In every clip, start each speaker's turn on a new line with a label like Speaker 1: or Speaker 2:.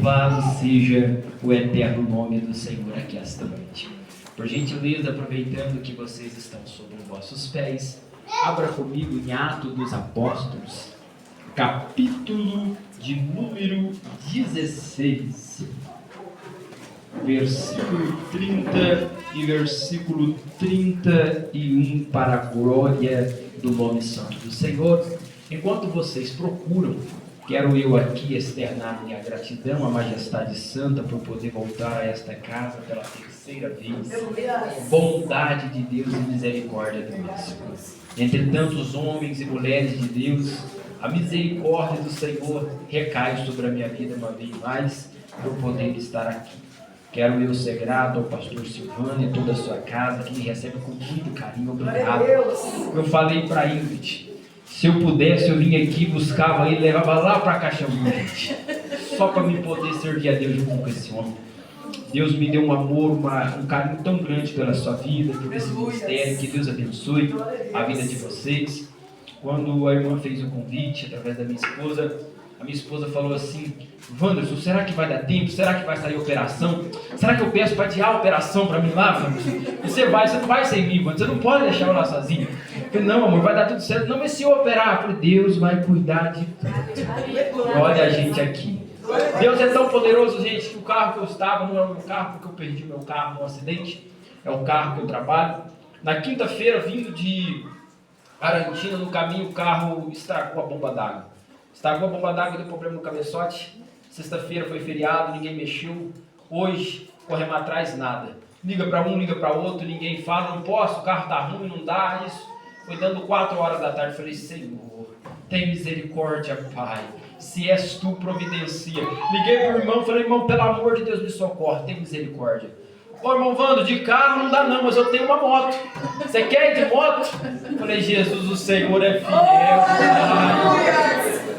Speaker 1: Louvado seja o eterno nome do Senhor aqui esta noite. Por gentileza, aproveitando que vocês estão sobre os vossos pés, abra comigo em Atos dos Apóstolos, capítulo de número 16, versículo 30 e versículo 31, para a glória do nome santo do Senhor. Enquanto vocês procuram, quero eu aqui externar minha gratidão à Majestade Santa por poder voltar a esta casa pela terceira vez. Bondade de Deus e misericórdia do mesmo. Entre tantos homens e mulheres de Deus, a misericórdia do Senhor recai sobre a minha vida uma vez mais, por poder estar aqui. Quero eu ser grato ao pastor Silvano e toda a sua casa, que me recebe com muito carinho. Obrigado. Eu falei para Ingrid, se eu pudesse, eu vinha aqui, buscava ele, levava lá para Caxambu, gente. Só para me poder servir a Deus junto com esse homem. Deus me deu um amor, um carinho tão grande pela sua vida, por esse ministério. Que Deus abençoe a vida de vocês. Quando a irmã fez o convite, através da minha esposa falou assim: Wanderson, será que vai dar tempo? Será que vai sair operação? Será que eu peço para adiar a operação para mim lá, Wanderson? Você não vai sem mim, Wanderson, você não pode deixar eu lá sozinho. Eu falei, não, amor, vai dar tudo certo. Não, mas se eu operar, eu falei, Deus vai cuidar de tudo. Olha a gente aqui. Deus é tão poderoso, gente, que o carro que eu estava não é o meu carro, porque eu perdi meu carro num acidente. É o carro que eu trabalho. Na quinta-feira, vindo de Arantina, no caminho, o carro estragou a bomba d'água. Estragou a bomba d'água, deu problema no cabeçote. Sexta-feira foi feriado, ninguém mexeu. Hoje, corremos atrás, nada. Liga para um, liga para outro, ninguém fala, não posso, o carro está ruim, não dá, isso. Foi dando 4 horas da tarde, falei, Senhor, tem misericórdia, Pai. Se és tu, providencia. Liguei para o irmão, falei, irmão, pelo amor de Deus, me socorre, tem misericórdia. Ô irmão Vando, de carro não dá não, mas eu tenho uma moto. Você quer ir de moto? Falei, Jesus, o Senhor é fiel.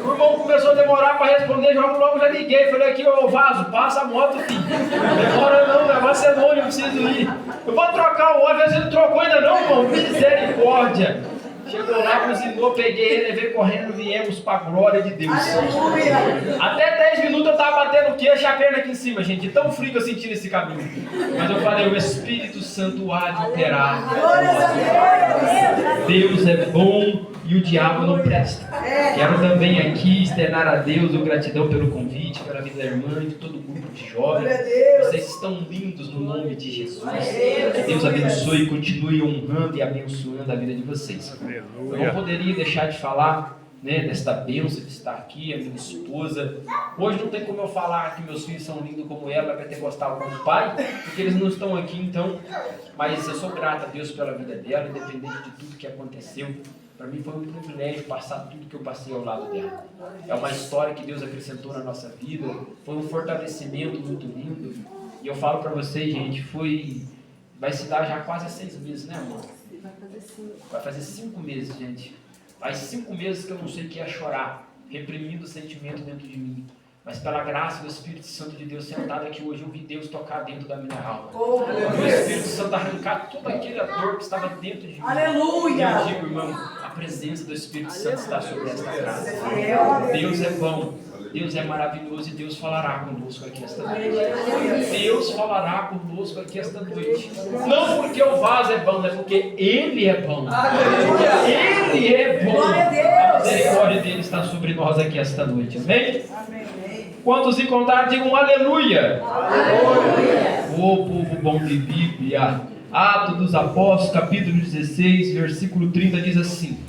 Speaker 1: O irmão começou a demorar para responder, logo já liguei. Falei aqui, ô Vaso, passa a moto, filho. Demora não, é Macedônia, eu preciso ir. Eu vou trocar o óleo, às vezes ele não trocou ainda não, irmão. Misericórdia. Chegou lá, buzinou, peguei ele, levei correndo, viemos para a glória de Deus. Aleluia. Até 10 minutos eu estava batendo o queixo e a perna aqui em cima, gente. De tão frio que eu senti nesse caminho. Mas eu falei, o Espírito Santo há de operar. Deus é bom e o diabo não presta. Quero também aqui externar a Deus a gratidão pelo convite, pela vida da irmã e de todo o grupo de jovens. Vocês estão lindos no nome de Jesus. Que Deus abençoe e continue honrando e abençoando a vida de vocês. Eu não poderia deixar de falar, né, desta bênção de estar aqui, a minha esposa. Hoje não tem como eu falar que meus filhos são lindos como ela, pentecostal como o pai, porque eles não estão aqui então. Mas eu sou grato a Deus pela vida dela, independente de tudo que aconteceu. Para mim foi um privilégio passar tudo que eu passei ao lado dela. É uma história que Deus acrescentou na nossa vida, foi um fortalecimento muito lindo. E eu falo para vocês, gente, vai se dar já quase 6 meses, né, amor? Vai fazer 5 meses, gente. Faz 5 meses que eu não sei o que é chorar, reprimindo o sentimento dentro de mim. Mas pela graça do Espírito Santo de Deus sentado aqui hoje, eu vi Deus tocar dentro da minha alma. O Espírito Santo arrancar toda aquela dor que estava dentro de mim. Aleluia! Eu digo, irmão, a presença do Espírito Santo está sobre esta casa. Deus é bom, Deus é maravilhoso e Deus falará conosco aqui esta noite. Deus falará conosco aqui esta noite. Não porque o vaso é bom, é porque Ele é bom. Porque Ele é bom. A misericórdia dele está sobre nós aqui esta noite. Amém? Quantos encontraram, digam aleluia. Aleluia. O povo bom de Bíblia. Atos dos Apóstolos, capítulo 16, versículo 30, diz assim: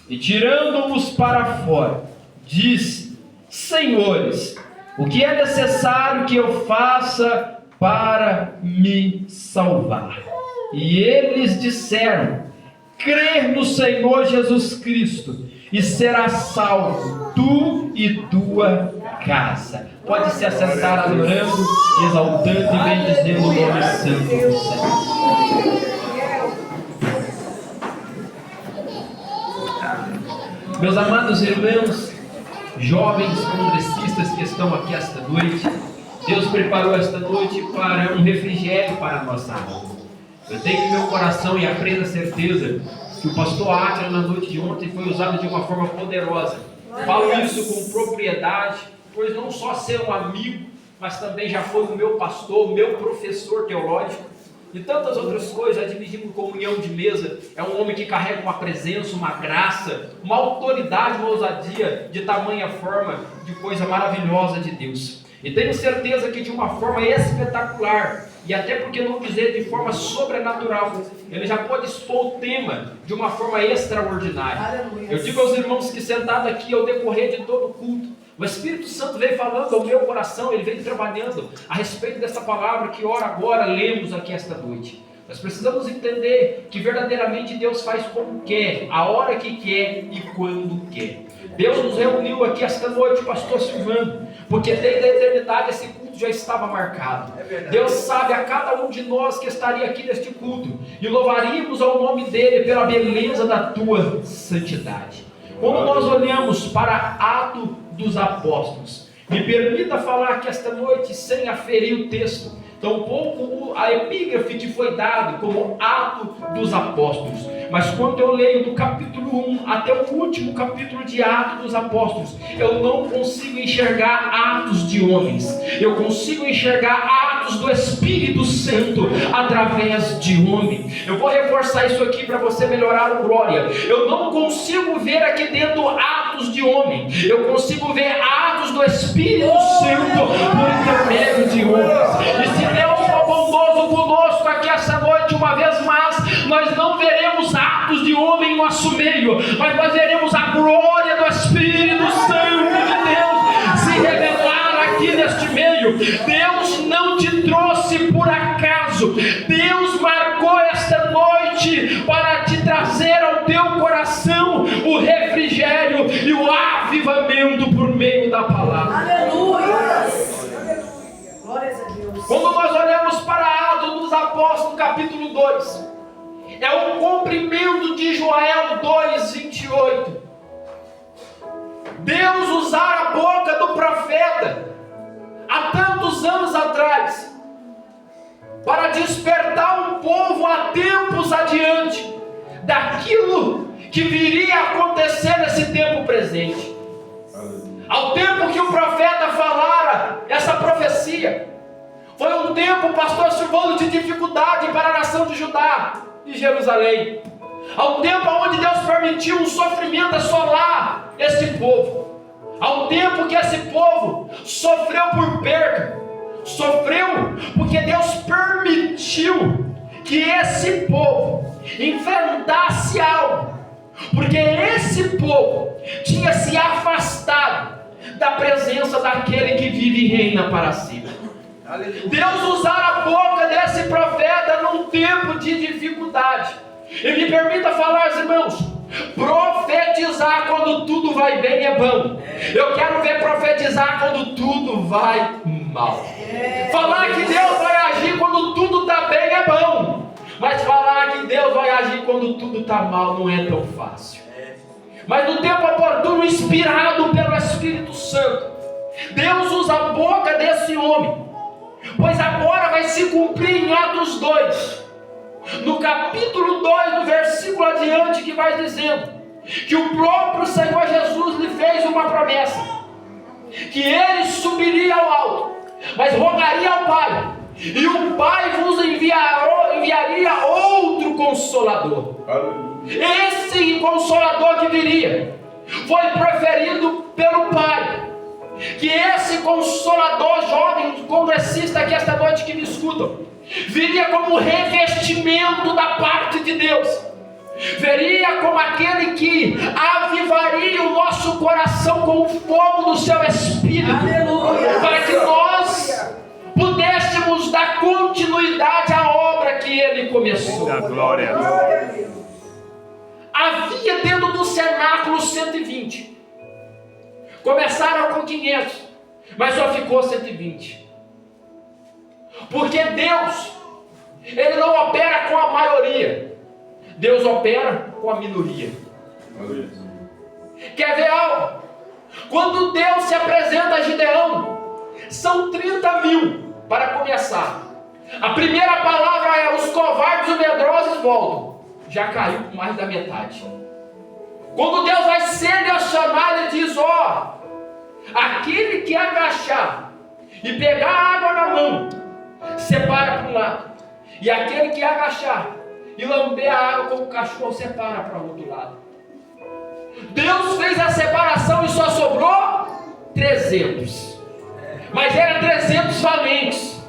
Speaker 1: E tirando-os para fora, disse: Senhores, o que é necessário que eu faça para me salvar? E eles disseram: Crer no Senhor Jesus Cristo, e serás salvo, tu e tua casa. Pode se assentar adorando, exaltando e bendizendo o nome santo do Senhor. Meus amados irmãos, jovens congressistas que estão aqui esta noite, Deus preparou esta noite para um refrigério para a nossa alma. Eu tenho em meu coração e a plena certeza que o pastor Átila na noite de ontem foi usado de uma forma poderosa. Falo isso com propriedade, pois não só ser um amigo, mas também já foi o meu pastor, meu professor teológico, e tantas outras coisas. Dividimos comunhão de mesa. É um homem que carrega uma presença, uma graça, uma autoridade, uma ousadia de tamanha forma, de coisa maravilhosa de Deus. E tenho certeza que de uma forma espetacular, e até porque não dizer de forma sobrenatural, ele já pode expor o tema de uma forma extraordinária. Eu digo aos irmãos que sentados aqui ao decorrer de todo o culto, o Espírito Santo veio falando ao meu coração, ele veio trabalhando a respeito dessa palavra que ora agora lemos aqui esta noite. Nós precisamos entender que verdadeiramente Deus faz como quer, a hora que quer e quando quer. Deus nos reuniu aqui esta noite, pastor Silvano, porque desde a eternidade esse culto já estava marcado. Deus sabe a cada um de nós que estaria aqui neste culto, e louvaríamos ao nome dele pela beleza da tua santidade. Quando nós olhamos para Atos dos Apóstolos, me permita falar que esta noite, sem aferir o texto, tampouco a epígrafe que foi dado como Atos dos Apóstolos, mas quando eu leio do capítulo 1 até o último capítulo de Atos dos Apóstolos, eu não consigo enxergar atos de homens, eu consigo enxergar atos do Espírito Santo através de homem. Eu vou reforçar isso aqui para você melhorar o glória. Eu não consigo ver aqui dentro atos de homem, eu consigo ver atos do Espírito Santo por intermédio de homens. E se Deus for bondoso conosco aqui essa noite, uma vez mais, nós não veremos atos de homem em nosso meio, mas nós veremos a glória do Espírito Santo de Deus se revelar aqui neste meio. Deus não te trouxe por acaso, Deus marcou esta noite para te trazer ao teu coração o refrigério e o avivamento por meio da palavra.
Speaker 2: Aleluia! Glórias a Deus.
Speaker 1: Quando nós olhamos para Atos dos Apóstolos, capítulo 2, é o cumprimento de Joel 2:28. Deus usar a boca do profeta há tantos anos atrás para despertar um povo há tempos adiante daquilo que viria a acontecer nesse tempo presente. Ao tempo que o profeta falara essa profecia, foi um tempo, pastor Silvano, de dificuldade para a nação de Judá e Jerusalém. Ao tempo onde Deus permitiu um sofrimento assolar esse povo. Ao tempo que esse povo sofreu por perca. Sofreu porque Deus permitiu que esse povo enfrentasse algo. Porque esse povo tinha se afastado da presença daquele que vive e reina para sempre. Deus usar a boca desse profeta num tempo de dificuldade. E me permita falar, irmãos, profetizar quando tudo vai bem é bom. Eu quero ver profetizar quando tudo vai mal. Falar que Deus vai agir quando tudo está bem é bom, mas falar que Deus vai agir quando tudo está mal não é tão fácil. Mas no tempo oportuno, inspirado pelo Espírito Santo, Deus usa a boca desse homem, pois agora vai se cumprir em Atos 2, no capítulo 2, no versículo adiante, que vai dizendo que o próprio Senhor Jesus lhe fez uma promessa, que ele subiria ao alto, mas rogaria ao Pai, e o Pai vos enviaria outro Consolador. Esse Consolador que viria foi preferido pelo Pai, que esse Consolador, jovem congressista aqui esta noite que me escutam, viria como revestimento da parte de Deus, viria como aquele que avivaria o nosso coração com o fogo do seu Espírito. Aleluia. Para que nós pudéssemos dar continuidade à obra que ele começou.
Speaker 3: Da glória.
Speaker 1: Havia dentro do cenáculo 120. Começaram com 500, mas só ficou 120. Porque Deus, ele não opera com a maioria, Deus opera com a minoria. Quer ver algo? Quando Deus se apresenta a Gideão, são 30.000 para começar. A primeira palavra é: os covardes e medrosos voltam. Já caiu com mais da metade. Quando Deus vai ser chamado, ele diz: ó, aquele que agachar e pegar a água na mão, separa para um lado. E aquele que agachar e lamber a água como cachorro, separa para o outro lado. Deus fez a separação e só sobrou 300. Mas eram 300 valentes.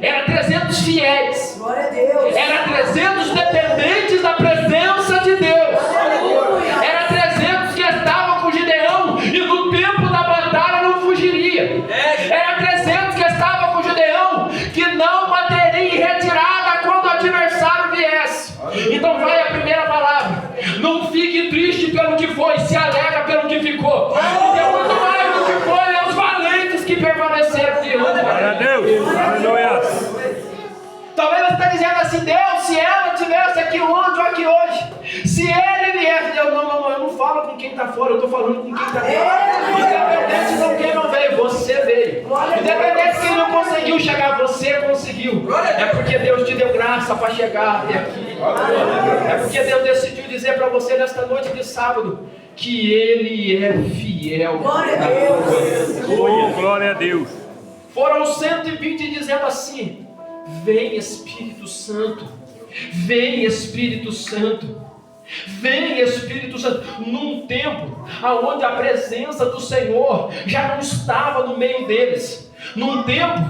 Speaker 1: Era 300 fiéis.
Speaker 2: Glória a Deus.
Speaker 1: Era 300 dependentes da presença de Deus. Era 300 que estavam com Gideão e no tempo da batalha não fugiria. Era 300 que estavam com Gideão que não bateria em retirada quando o adversário viesse. Então vai a primeira palavra. Não fique triste pelo que foi, se alegra pelo que ficou. Porque muito mais do que foi é os valentes que permaneceram diante.
Speaker 3: Glória a Deus. Aleluia.
Speaker 1: Talvez você está dizendo assim: Deus, se ela estivesse aqui ontem ou aqui hoje, se ele viesse, Deus, não, eu não falo com quem está fora, eu estou falando com quem está dentro. Independente de quem não veio, você veio. Independente de quem não conseguiu chegar, você conseguiu. É porque Deus te deu graça para chegar até aqui. É porque Deus decidiu dizer para você nesta noite de sábado que Ele é fiel.
Speaker 2: Glória a Deus.
Speaker 3: Oh, glória a Deus.
Speaker 1: Foram 120 dizendo assim: vem Espírito Santo, vem Espírito Santo, vem Espírito Santo. Num tempo onde a presença do Senhor já não estava no meio deles. Num tempo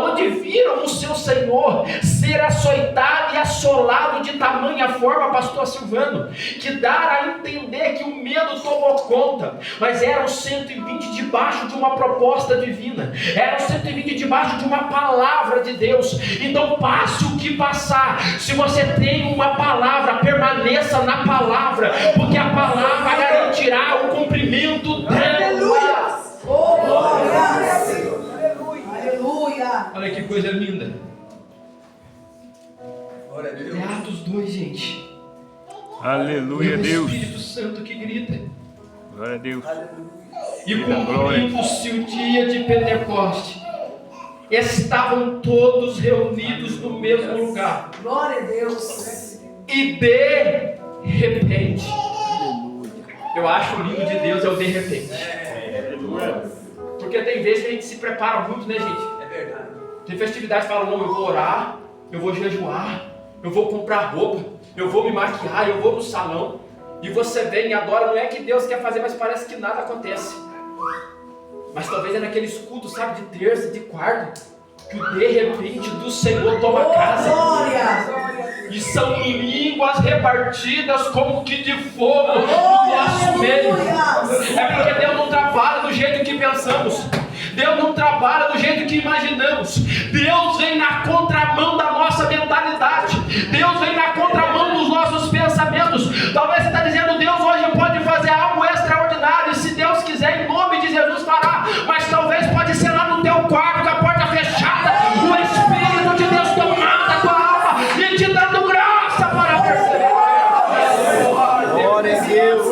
Speaker 1: onde viram o seu Senhor ser açoitado e assolado de tamanha forma, pastor Silvano, que dá a entender que o medo tomou conta. Mas eram 120 debaixo de uma proposta divina, eram 120 debaixo de uma palavra de Deus. Então passe o que passar, se você tem uma palavra, permaneça na palavra, porque a palavra garantirá o cumprimento dela.
Speaker 2: Aleluia. Oh, glória. Aleluia.
Speaker 1: Olha que coisa linda. É Atos 2, gente.
Speaker 3: Aleluia,
Speaker 1: É o
Speaker 3: Deus.
Speaker 1: Espírito Santo que grita.
Speaker 3: Glória a Deus.
Speaker 1: E cumprindo-se o dia de Pentecoste, estavam todos reunidos no mesmo lugar.
Speaker 2: Glória a Deus.
Speaker 1: E de repente, eu acho lindo de Deus é o de repente. Porque tem vezes que a gente se prepara muito, né, gente? É verdade. Tem festividades que falam: não, eu vou orar, eu vou jejuar, eu vou comprar roupa, eu vou me maquiar, eu vou no salão. E você vem e adora, não é que Deus quer fazer, mas parece que nada acontece. Mas talvez é naqueles cultos, sabe, de terça, de quarta, que o de repente do Senhor toma casa.
Speaker 2: Glória.
Speaker 1: E são línguas repartidas como que de fogo no nosso meio. É porque Deus não trabalha do jeito que pensamos. Deus não trabalha do jeito que imaginamos. Deus vem na contramão da nossa mentalidade. Deus vem na contramão dos nossos pensamentos. Talvez você está dizendo: Deus hoje pode fazer algo extraordinário. E se Deus quiser, em nome de Jesus fará. Mas talvez pode ser lá no teu quarto, com a porta fechada, o Espírito de Deus tomando a tua alma e te dando graça para perceber.
Speaker 3: Glória a Deus.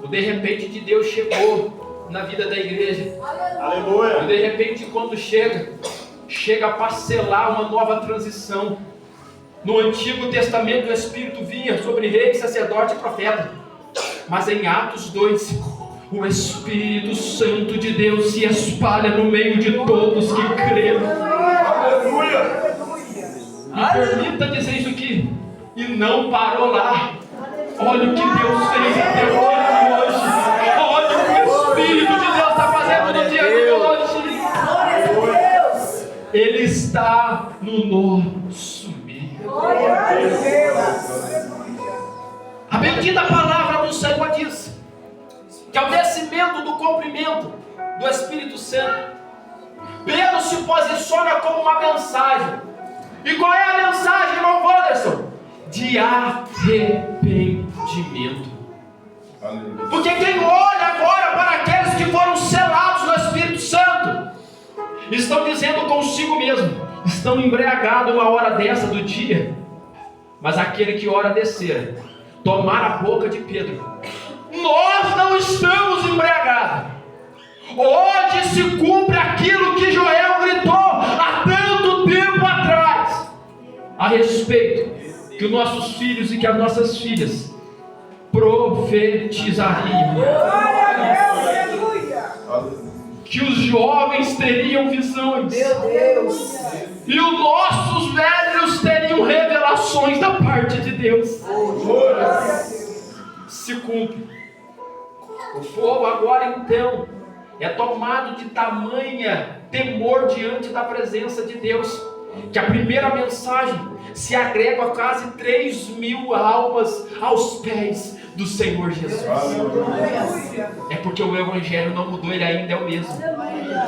Speaker 1: O de repente de Deus chegou na vida da igreja.
Speaker 3: Aleluia.
Speaker 1: E de repente, quando chega para selar uma nova transição. No Antigo Testamento o Espírito vinha sobre rei, sacerdote e profeta. Mas em Atos 2, o Espírito Santo de Deus se espalha no meio de todos que creram.
Speaker 3: Aleluia.
Speaker 1: Me permita dizer isso aqui. E não parou lá. Olha o que Deus fez até o dia de hoje. Olha o que o Espírito de Deus está fazendo no dia de hoje.
Speaker 2: Glória a Deus.
Speaker 1: Ele está no nosso meio.
Speaker 2: Glória a Deus.
Speaker 1: A bendita palavra do Senhor diz que ao descimento do cumprimento do Espírito Santo, Pedro se posiciona como uma mensagem. E qual é a mensagem, irmão Wanderson? De arrependimento. Porque quem olha agora para aqueles que foram selados no Espírito Santo, estão dizendo consigo mesmo: estão embriagados uma hora dessa do dia. Mas aquele que ora descer, tomar a boca de Pedro: nós não estamos embriagados. Hoje se cumpre aquilo que Joel gritou há tanto tempo atrás, a respeito que os nossos filhos e que as nossas filhas profetizariam. que os jovens teriam visões.
Speaker 2: Meu Deus.
Speaker 1: E os nossos velhos teriam revelações da parte de Deus. Se cumpre. O povo agora então é tomado de tamanha temor diante da presença de Deus, que a primeira mensagem se agrega a quase 3.000 almas aos pés do Senhor Jesus. É porque o Evangelho não mudou, ele ainda é o mesmo.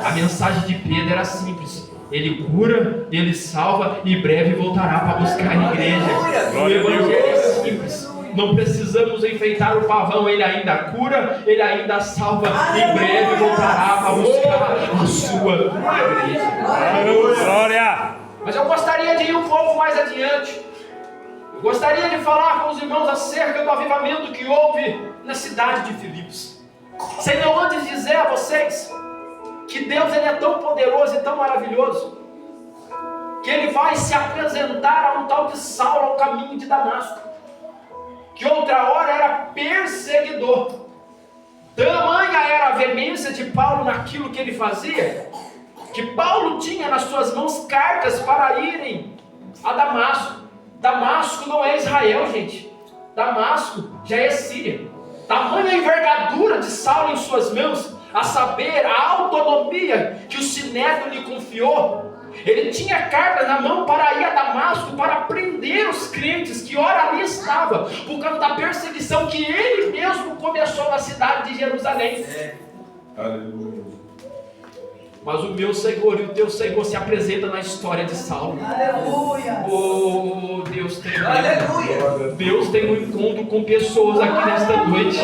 Speaker 1: A mensagem de Pedro era simples: ele cura, ele salva e em breve voltará para buscar a igreja. O Evangelho é simples. Não precisamos enfeitar o pavão, ele ainda cura, ele ainda salva, em breve voltará para buscar a sua igreja.
Speaker 3: Glória!
Speaker 1: Mas eu gostaria de ir um pouco mais adiante. Eu gostaria de falar com os irmãos acerca do avivamento que houve na cidade de Filipos. Sem não antes dizer a vocês que Deus ele é tão poderoso e tão maravilhoso, que ele vai se apresentar a um tal de Saulo ao caminho de Damasco, que outra hora era perseguidor. Tamanha era a veemência de Paulo naquilo que ele fazia, que Paulo tinha nas suas mãos cartas para irem a Damasco. Damasco não é Israel, gente. Damasco já é Síria. Tamanha envergadura de Saulo em suas mãos, a saber, a autonomia que o Sinédrio lhe confiou. Ele tinha cartas na mão para ir a Damasco, para prender os crentes que ora ali estavam, por causa da perseguição que ele mesmo começou na cidade de Jerusalém.
Speaker 3: Aleluia.
Speaker 1: Mas o meu Senhor e o teu Senhor se apresenta na história de Saulo.
Speaker 2: Aleluia.
Speaker 1: Oh, Deus tem
Speaker 2: Aleluia.
Speaker 1: Deus tem um encontro com pessoas aqui nesta noite.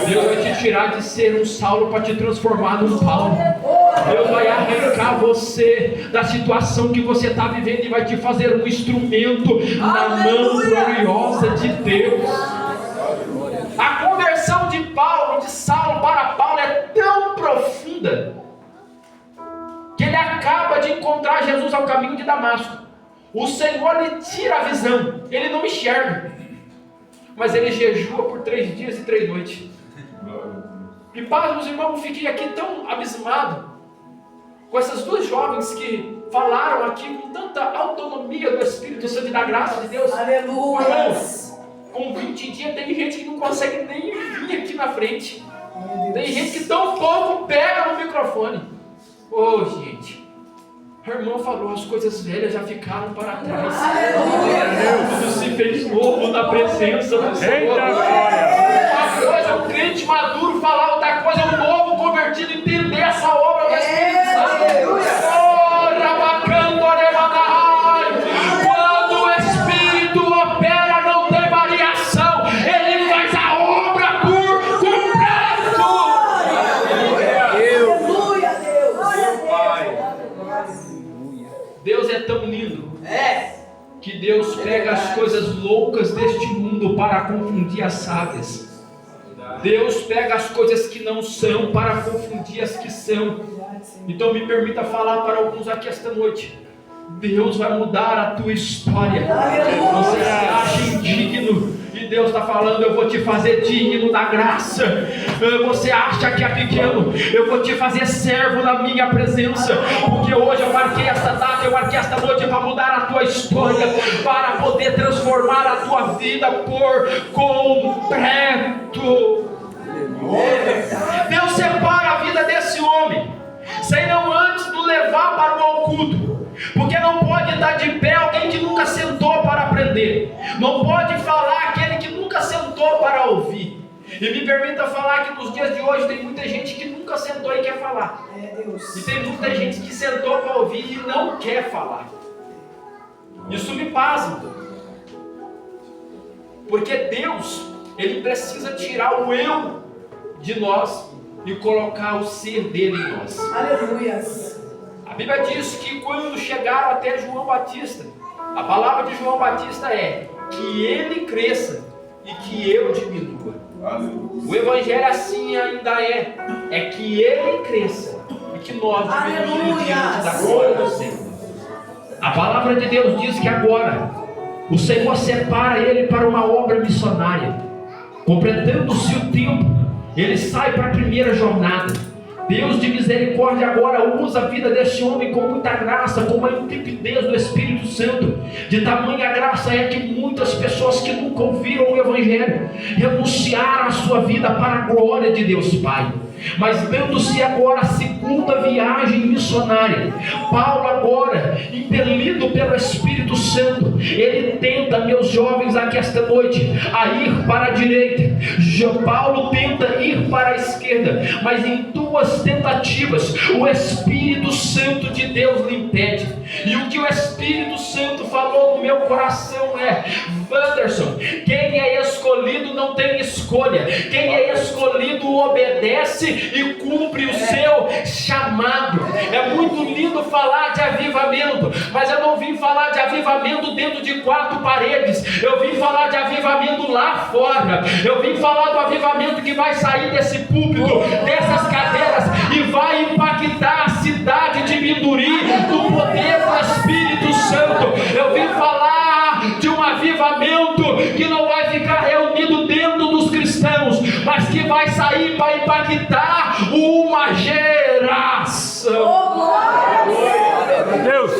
Speaker 1: Deus vai te tirar de ser um Saulo para te transformar num Paulo. Deus vai arrancar você da situação que você está vivendo e vai te fazer um instrumento na mão gloriosa de Deus. A conversão de Paulo, de Saulo para Paulo, é tão profunda que ele acaba de encontrar Jesus ao caminho de Damasco. O Senhor lhe tira a visão, ele não enxerga, mas ele jejua por 3 dias e 3 noites. E paz, meus irmãos, eu fiquei aqui tão abismado com essas 2 jovens que falaram aqui com tanta autonomia do Espírito Santo e da graça de Deus.
Speaker 2: Aleluia.
Speaker 1: Irmãos, com 20 dias tem gente que não consegue nem vir aqui na frente. Tem gente que tão pouco pega no microfone. Oh, gente, o irmão falou, as coisas velhas já ficaram para trás. Tudo se fez novo na presença do Senhor.
Speaker 3: Eita glória!
Speaker 1: Uma coisa é um crente maduro falar, outra coisa é um novo convertido entender essa obra do Espírito Santo. Oh, Rabacando Oremanahai. Quando o Espírito opera, não tem variação. Ele faz a obra por completo. Deus é tão lindo que Deus pega as coisas loucas deste mundo para confundir as sábias. Deus pega as coisas que não são para confundir as que são. Então me permita falar para alguns aqui esta noite: Deus vai mudar a tua história. Você se acha indigno e Deus está falando, eu vou te fazer digno da graça. Você acha que é pequeno, eu vou te fazer servo na minha presença. Porque hoje eu marquei esta data, eu marquei esta noite para mudar a tua história, para poder transformar a tua vida por completo. Deus separa a vida desse homem, sem não antes do levar para o oculto. Porque não pode estar de pé alguém que nunca sentou para aprender. Não pode falar aquele que nunca sentou para ouvir. E me permita falar que nos dias de hoje tem muita gente que nunca sentou e quer falar. E tem muita gente que sentou para ouvir e não quer falar. Isso me pasma. Porque Deus, Ele precisa tirar o eu de nós e colocar o ser dele em nós.
Speaker 2: Aleluia.
Speaker 1: A Bíblia diz que quando chegaram até João Batista, a palavra de João Batista é que ele cresça e que eu diminua. O Evangelho assim ainda é que ele cresça e que nós diminuímos diante da glória do Senhor. A palavra de Deus diz que agora o Senhor separa ele para uma obra missionária. Completando-se o tempo, ele sai para a primeira jornada. Deus de misericórdia agora usa a vida deste homem com muita graça, com uma intrepidez do Espírito Santo. De tamanha graça é que muitas pessoas que nunca ouviram o Evangelho renunciaram a sua vida para a glória de Deus Pai. Mas dando-se agora a segunda viagem missionária, Paulo agora, impelido pelo Espírito Santo, ele tenta, meus jovens, aqui esta noite, a ir para a direita. Paulo tenta ir para a esquerda, mas em duas tentativas, o Espírito Santo de Deus lhe impede. E o que o Espírito Santo falou no meu coração é: Wanderson, quem é escolhido não tem escolha. Quem é escolhido obedece e cumpre o seu chamado. É muito lindo falar de avivamento, mas eu não vim falar de avivamento dentro de quatro paredes. Eu vim falar de avivamento lá fora. Eu vim falar do avivamento que vai sair desse púlpito, dessas cadeiras, e vai impactar a cidade de Minduri do poder do Espírito Santo. Eu vim falar de um avivamento que não vai ficar reunido dentro dos cristãos, mas que vai sair para impactar uma geração.
Speaker 3: Deus.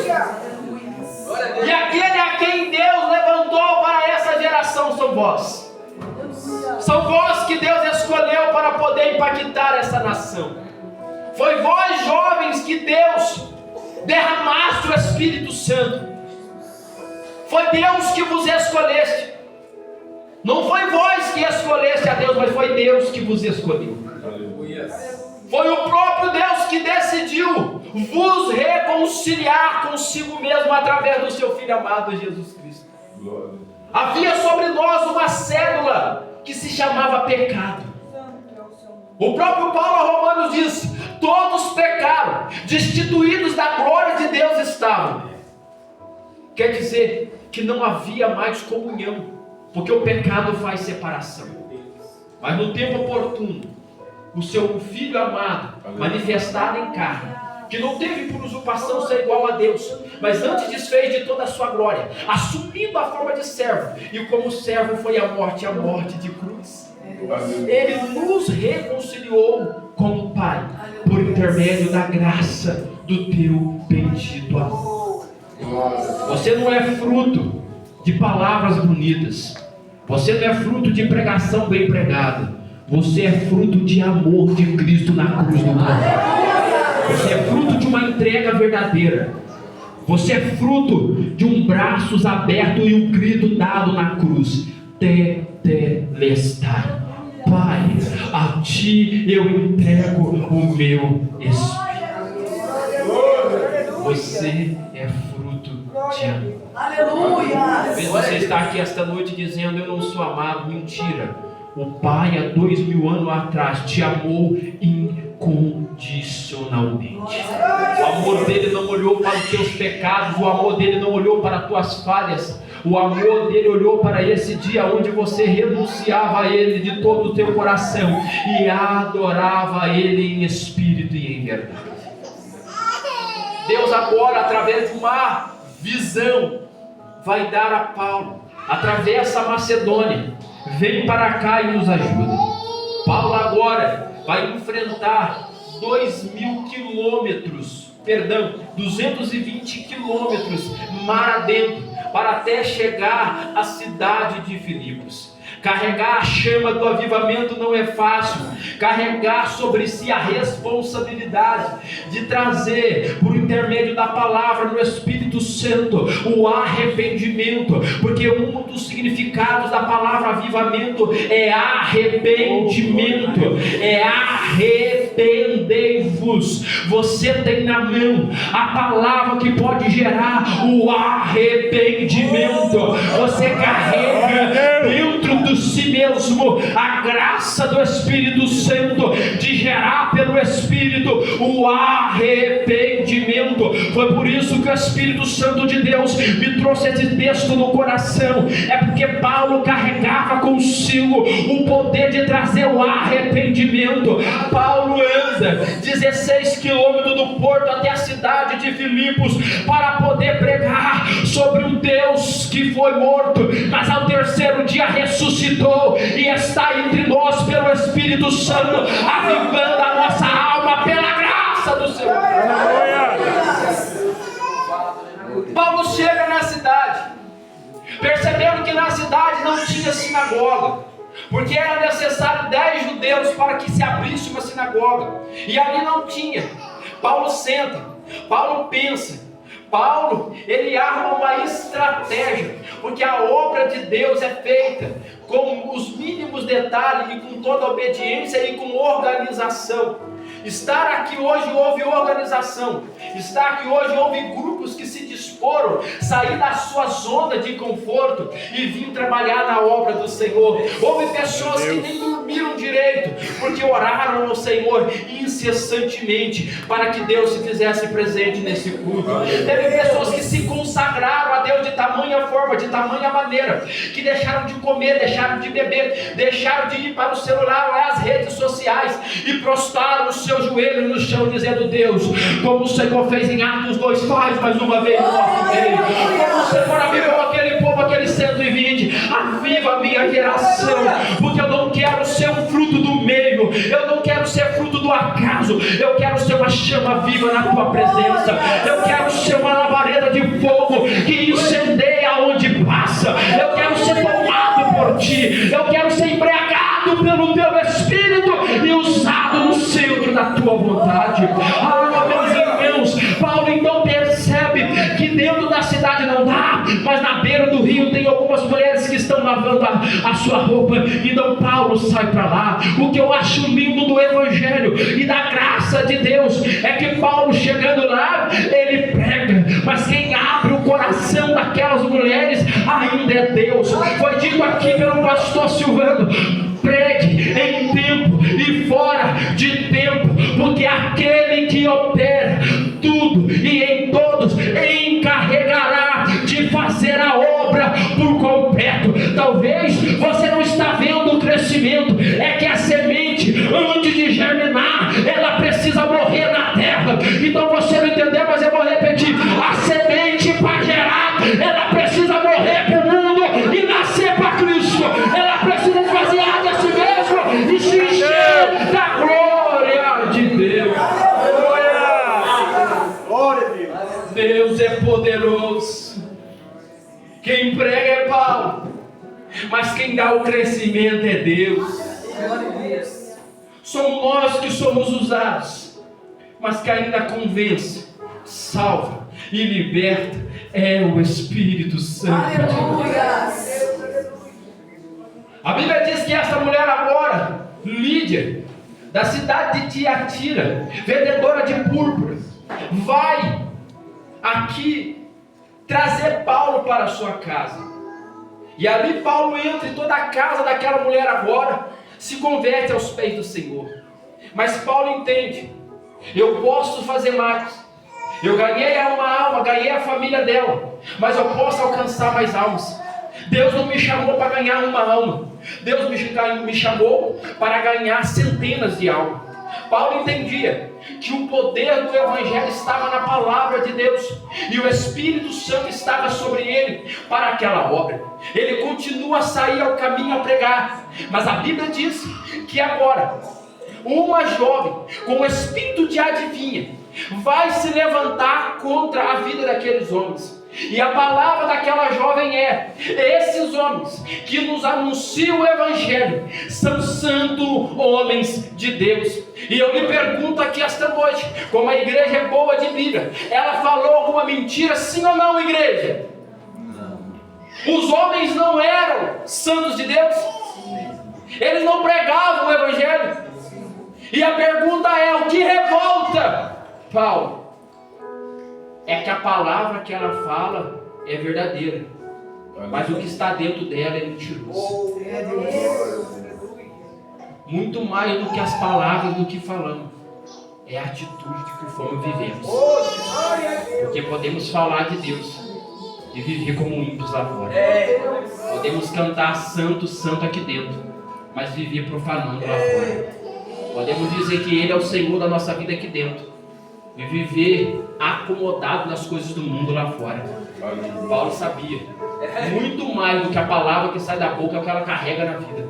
Speaker 1: E aquele a quem Deus levantou para essa geração são vós. São vós que Deus escolheu para poder impactar essa nação. Foi vós, jovens, que Deus derramaste o Espírito Santo. Foi Deus que vos escolheste. Não foi vós que escolheste a Deus, mas foi Deus que vos escolheu. Foi o próprio Deus que decidiu vos reconciliar consigo mesmo através do seu Filho amado Jesus Cristo. Havia sobre nós uma cédula que se chamava pecado. O próprio Paulo a Romanos diz: todos pecaram, destituídos da glória de Deus estavam. Quer dizer que não havia mais comunhão, porque o pecado faz separação. Mas no tempo oportuno, o seu Filho amado, manifestado em carne, que não teve por usurpação ser igual a Deus, mas antes desfez de toda a sua glória, assumindo a forma de servo, e como servo foi a morte de cruz. Ele nos reconciliou com o Pai, por intermédio da graça do teu bendito amor. Você não é fruto de palavras bonitas, você não é fruto de pregação bem pregada, você é fruto de amor de Cristo na cruz do Calvário. Você é fruto de uma entrega verdadeira. Você é fruto de um braços aberto e um grito dado na cruz: Tetelestai. Pai, a ti eu entrego o meu espírito. Você é fruto de amor.
Speaker 2: Aleluia.
Speaker 1: Talvez você está aqui esta noite dizendo: eu não sou amado. Mentira. O Pai há 2000 anos atrás te amou incondicionalmente. O amor dele não olhou para os teus pecados, o amor dele não olhou para as tuas falhas. O amor dele olhou para esse dia onde você renunciava a ele de todo o teu coração e adorava ele em espírito e em verdade. Deus agora, através de uma visão, vai dar a Paulo: atravessa a Macedônia, vem para cá e nos ajuda. Paulo agora vai enfrentar 220 quilômetros mar adentro, para até chegar à cidade de Filipos. Carregar a chama do avivamento não é fácil. Carregar sobre si a responsabilidade de trazer, por intermédio da palavra no Espírito Santo, o arrependimento, porque um dos significados da palavra avivamento é arrependimento, é arrependei-vos. Você tem na mão a palavra que pode gerar o arrependimento. Você carrega dentro de si mesmo a graça do Espírito Santo de gerar pelo Espírito o arrependimento. Foi por isso que o Espírito Santo de Deus me trouxe esse texto no coração. É porque Paulo carregava consigo o poder de trazer o arrependimento. Paulo anda 16 quilômetros do porto até a cidade de Filipos para poder pregar sobre um Deus que foi morto, mas ao terceiro dia ressuscitou e está entre nós pelo Espírito Santo, avivando a nossa alma pela cidade não tinha sinagoga, porque era necessário 10 judeus para que se abrisse uma sinagoga, e ali não tinha. Paulo senta, Paulo pensa, Paulo, ele arma uma estratégia, porque a obra de Deus é feita com os mínimos detalhes e com toda obediência e com organização. Estar aqui hoje houve organização. Estar aqui hoje houve grupos que se disporam sair da sua zona de conforto e vir trabalhar na obra do Senhor. Houve pessoas que nem dormiram direito, porque oraram ao Senhor incessantemente para que Deus se fizesse presente nesse culto. Teve pessoas que se consagraram a Deus de tamanha forma, de tamanha maneira, que deixaram de comer, deixaram de beber, deixaram de ir para o celular ou as redes sociais e prostraram os seus joelhos no chão, dizendo: Deus, como o Senhor fez em Atos 2, faz mais uma vez no nosso meio. Como o Senhor avivou aquele povo, aquele 120, aviva a minha geração, porque eu não quero ser um fruto do meio, eu não quero ser fruto do acaso, eu quero ser uma chama viva na tua presença, eu quero ser uma labareda de fogo que incendeia onde passa, eu quero ser tomado por ti, eu quero ser embriagado pelo teu Espírito e usado no centro da tua vontade. Meus irmãos, Paulo então percebe que dentro da cidade não dá, mas na beira do rio tem algumas mulheres que estão lavando a sua roupa, então Paulo sai para lá. O que eu acho lindo do Evangelho e da graça de Deus é que Paulo, chegando lá, ele prega, mas quem abre o coração daquelas mulheres ainda é Deus. Foi dito aqui pelo pastor Silvano: pregue em tempo e fora de tempo, porque aquele que opera tudo e em todos encarregará de fazer a obra por completo. Talvez você não está vendo o crescimento, é que a semente, antes de germinar, ela precisa morrer na terra. Então você não entendeu, mas eu vou repetir: a semente para gerar, ela precisa morrer para o mundo e nascer para Cristo. Ela precisa esvaziar de si mesmo e se encher da glória de Deus. Deus é poderoso. Quem prega é Paulo, mas quem dá o crescimento é Deus. Somos nós que somos usados, mas que ainda convence, salva e liberta é o Espírito Santo. A Bíblia diz que essa mulher agora, Lídia, da cidade de Tiatira, vendedora de púrpura, vai aqui trazer Paulo para a sua casa. E ali Paulo entra e toda a casa daquela mulher agora se converte aos pés do Senhor. Mas Paulo entende: eu posso fazer mais. Eu ganhei uma alma, ganhei a família dela, mas eu posso alcançar mais almas. Deus não me chamou para ganhar uma alma, Deus me chamou para ganhar centenas de almas. Paulo entendia que o poder do Evangelho estava na palavra de Deus, e o Espírito Santo estava sobre ele para aquela obra. Ele continua a sair ao caminho a pregar, mas a Bíblia diz que agora uma jovem com o espírito de adivinha vai se levantar contra a vida daqueles homens. E a palavra daquela jovem é: esses homens que nos anunciam o Evangelho são santos homens de Deus. E eu lhe pergunto aqui esta noite, como a igreja é boa de Bíblia, ela falou alguma mentira, sim ou não, igreja? Não. Os homens não eram santos de Deus? Eles não pregavam o Evangelho? E a pergunta é: o que revolta Paulo? É que a palavra que ela fala é verdadeira, mas o que está dentro dela é mentiroso. Muito mais do que as palavras do que falamos, é a atitude de que como vivemos. Porque podemos falar de Deus e viver como ímpios lá fora. Podemos cantar santo, santo aqui dentro, mas viver profanando lá fora. Podemos dizer que Ele é o Senhor da nossa vida aqui dentro e viver acomodado nas coisas do mundo lá fora. Paulo sabia muito mais do que a palavra que sai da boca é o que ela carrega na vida.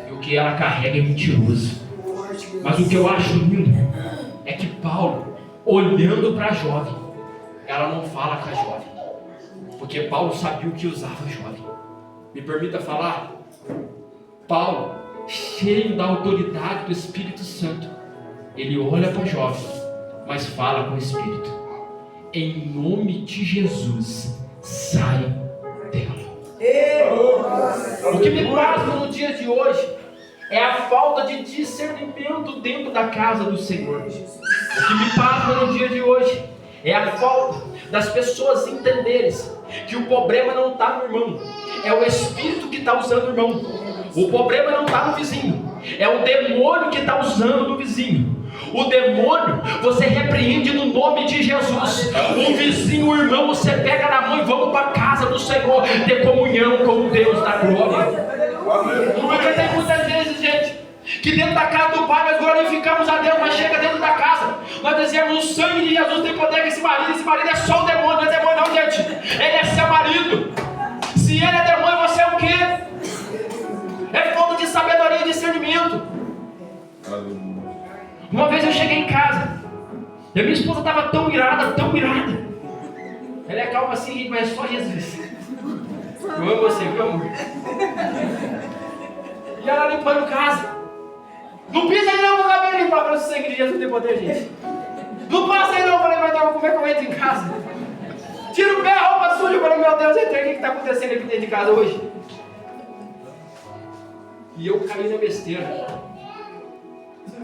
Speaker 1: E o que ela carrega é mentiroso. Mas o que eu acho lindo é que Paulo, olhando para a jovem, ela não fala com a jovem, porque Paulo sabia o que usava a jovem. Me permita falar, Paulo, cheio da autoridade do Espírito Santo, ele olha para a jovem, mas fala com o Espírito: em nome de Jesus, sai dela. O que me passa no dia de hoje é a falta de discernimento dentro da casa do Senhor. O que me passa no dia de hoje é a falta das pessoas entenderem que o problema não está no irmão, é o Espírito que está usando o irmão. O problema não está no vizinho, é o demônio que está usando o vizinho. O demônio você repreende no nome de Jesus. O vizinho, o irmão, você pega na mão e vamos para a casa do Senhor ter comunhão com o Deus da glória. Porque tem muitas vezes, gente, que dentro da casa do Pai nós glorificamos a Deus, mas chega dentro da casa, nós dizemos: o sangue de Jesus tem poder que esse marido é só o demônio. Não é demônio não, gente, ele é seu marido. Se ele é demônio, você é o quê? É falta de sabedoria e discernimento. Uma vez eu cheguei em casa e a minha esposa estava tão irada. Ela é calma assim, mas é só Jesus. Eu amo você, meu amor. E ela limpando casa. Não pisa aí não, vou acabei de limpar para o sangue de Jesus ter poder, gente. Não passa aí não, falei, mas como é que eu entro em casa? Tira o pé, a roupa suja, falei, meu Deus, entrei, o que está acontecendo aqui dentro de casa hoje? E eu caí na besteira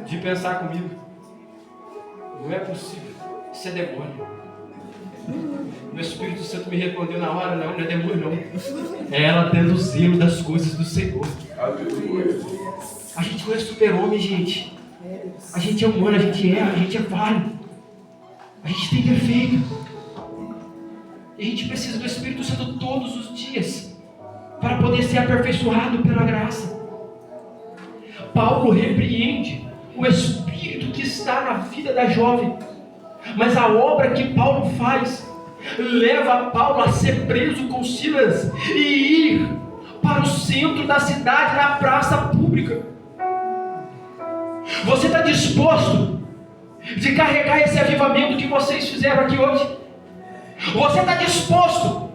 Speaker 1: de pensar comigo: não é possível, isso é demônio. O Espírito Santo me respondeu na hora: não é demônio não, é ela tendo zelo das coisas do Senhor. A gente não é super-homem, gente. A gente é humano, a gente erra, a gente é falho, a gente tem defeito. E a gente precisa do Espírito Santo todos os dias para poder ser aperfeiçoado pela graça. Paulo repreende o espírito que está na vida da jovem, mas a obra que Paulo faz leva Paulo a ser preso com Silas e ir para o centro da cidade, na praça pública. Você está disposto de carregar esse avivamento que vocês fizeram aqui hoje? Você está disposto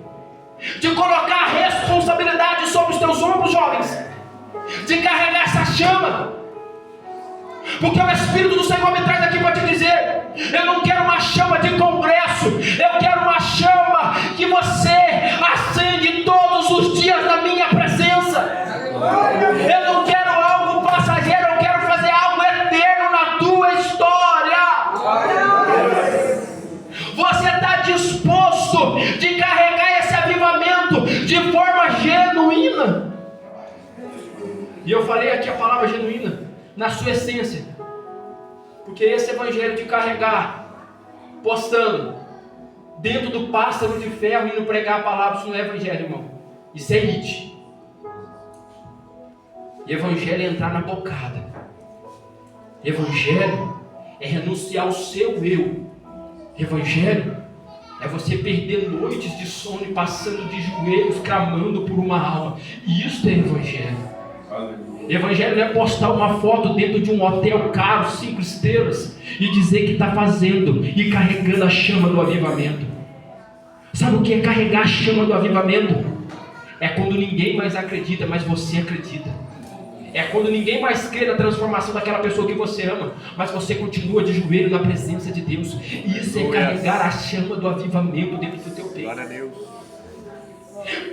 Speaker 1: de colocar a responsabilidade sobre os teus ombros, jovens, de carregar essa chama? Porque o Espírito do Senhor me traz aqui para te dizer: eu não quero uma chama de congresso, eu quero uma chama que você acende todos os dias na minha presença. Eu não quero algo passageiro, eu quero fazer algo eterno na tua história. Você está disposto de carregar esse avivamento de forma genuína? E eu falei aqui a palavra genuína, na sua essência, porque esse evangelho de carregar, postando dentro do pássaro de ferro, indo pregar a palavra, isso não é evangelho, irmão, isso é it. Evangelho é entrar na bocada. Evangelho é renunciar ao seu eu. Evangelho é você perder noites de sono e passando de joelhos, clamando por uma alma. Isso é evangelho. Evangelho não é postar uma foto dentro de um hotel caro, 5 estrelas, e dizer que está fazendo e carregando a chama do avivamento. Sabe o que é carregar a chama do avivamento? É quando ninguém mais acredita, mas você acredita. É quando ninguém mais crê na transformação daquela pessoa que você ama, mas você continua de joelho na presença de Deus. Isso é carregar a chama do avivamento dentro do teu peito. Glória a Deus.